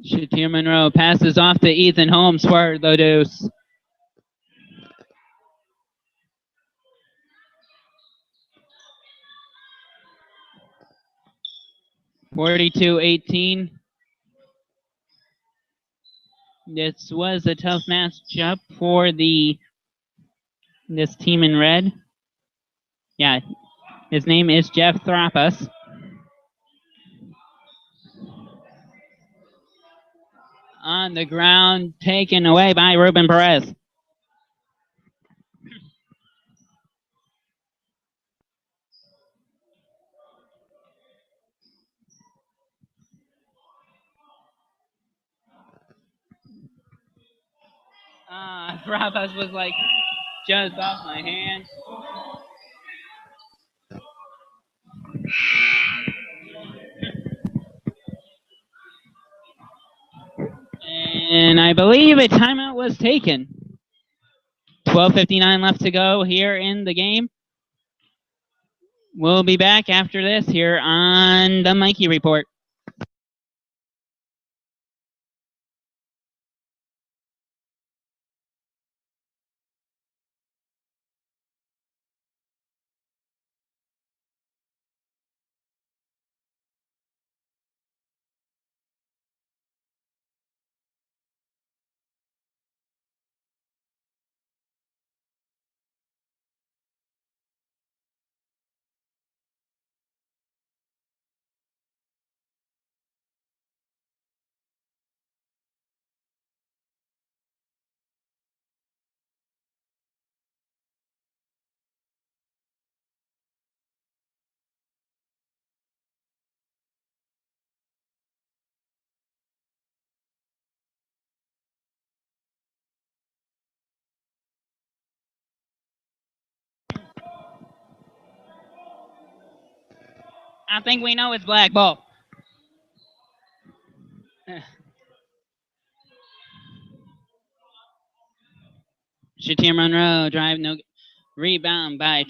Shatir Monroe passes off to Ethan Holmes for the deuce. (42-18). This was a tough matchup for this team in red. Yeah, his name is Jeff Thrapas. On the ground, taken away by Ruben Perez. Thrapas was like just off my hand. And I believe a timeout was taken. 12:59 left to go here in the game. We'll be back after this here on the Mikey Report. I think we know it's black ball. Shatir Monroe drive, no rebound by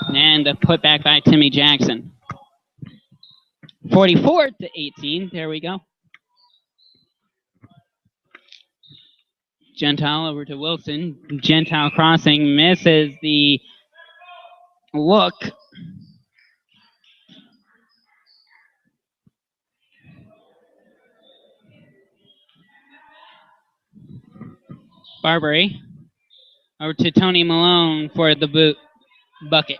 and a putback by Timmy Jackson. 44-18. There we go. Gentile over to Wilson. Gentile crossing, misses the look. Barbary over to Tony Malone for the bucket.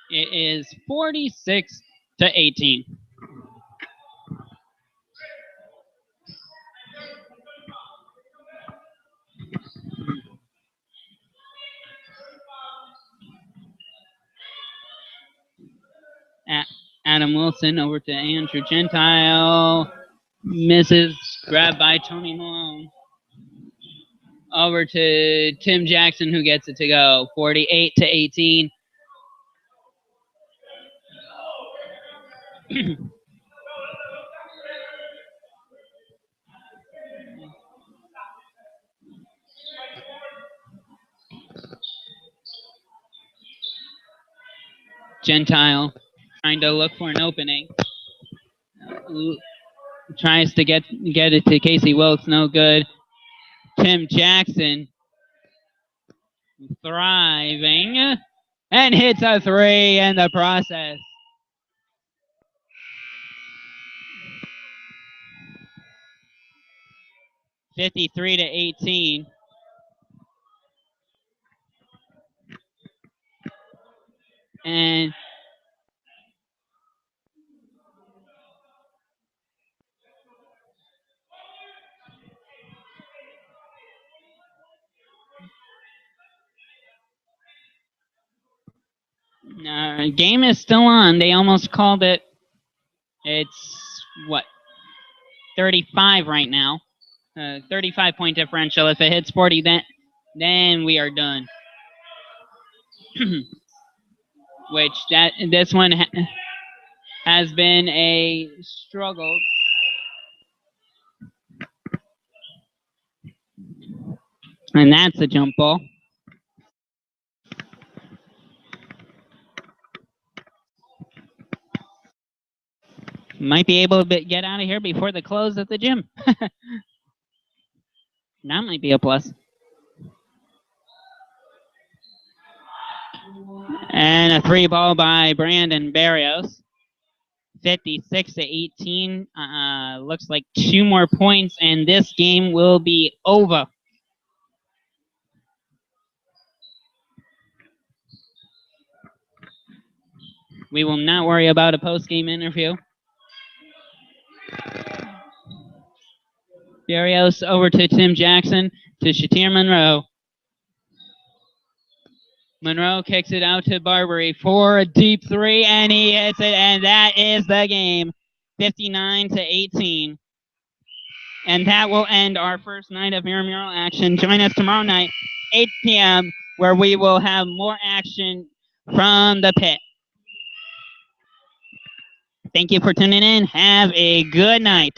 It is 46-18. Adam Wilson over to Andrew Gentile. Misses, grabbed by Tony Malone. Over to Tim Jackson, who gets it to go. 48-18. Gentile trying to look for an opening. Tries to get it to Casey Wilkes, no good. Tim Jackson thriving and hits a three in the process. (53-18). And Game is still on. They almost called it. It's, what, 35 right now. 35-point differential. If it hits 40, then we are done. Which this one has been a struggle. And that's a jump ball. Might be able to get out of here before the close of the gym. That might be a plus. And a 3-ball by Brandon Barrios. 56-18. Looks like 2 more points, and this game will be over. We will not worry about a post-game interview. Barrios over to Tim Jackson, to Shatir Monroe. Monroe kicks it out to Barbary for a deep 3, and he hits it, and that is the game, 59-18. And that will end our first night of intramural action. Join us tomorrow night, 8 p.m., where we will have more action from the pit. Thank you for tuning in. Have a good night.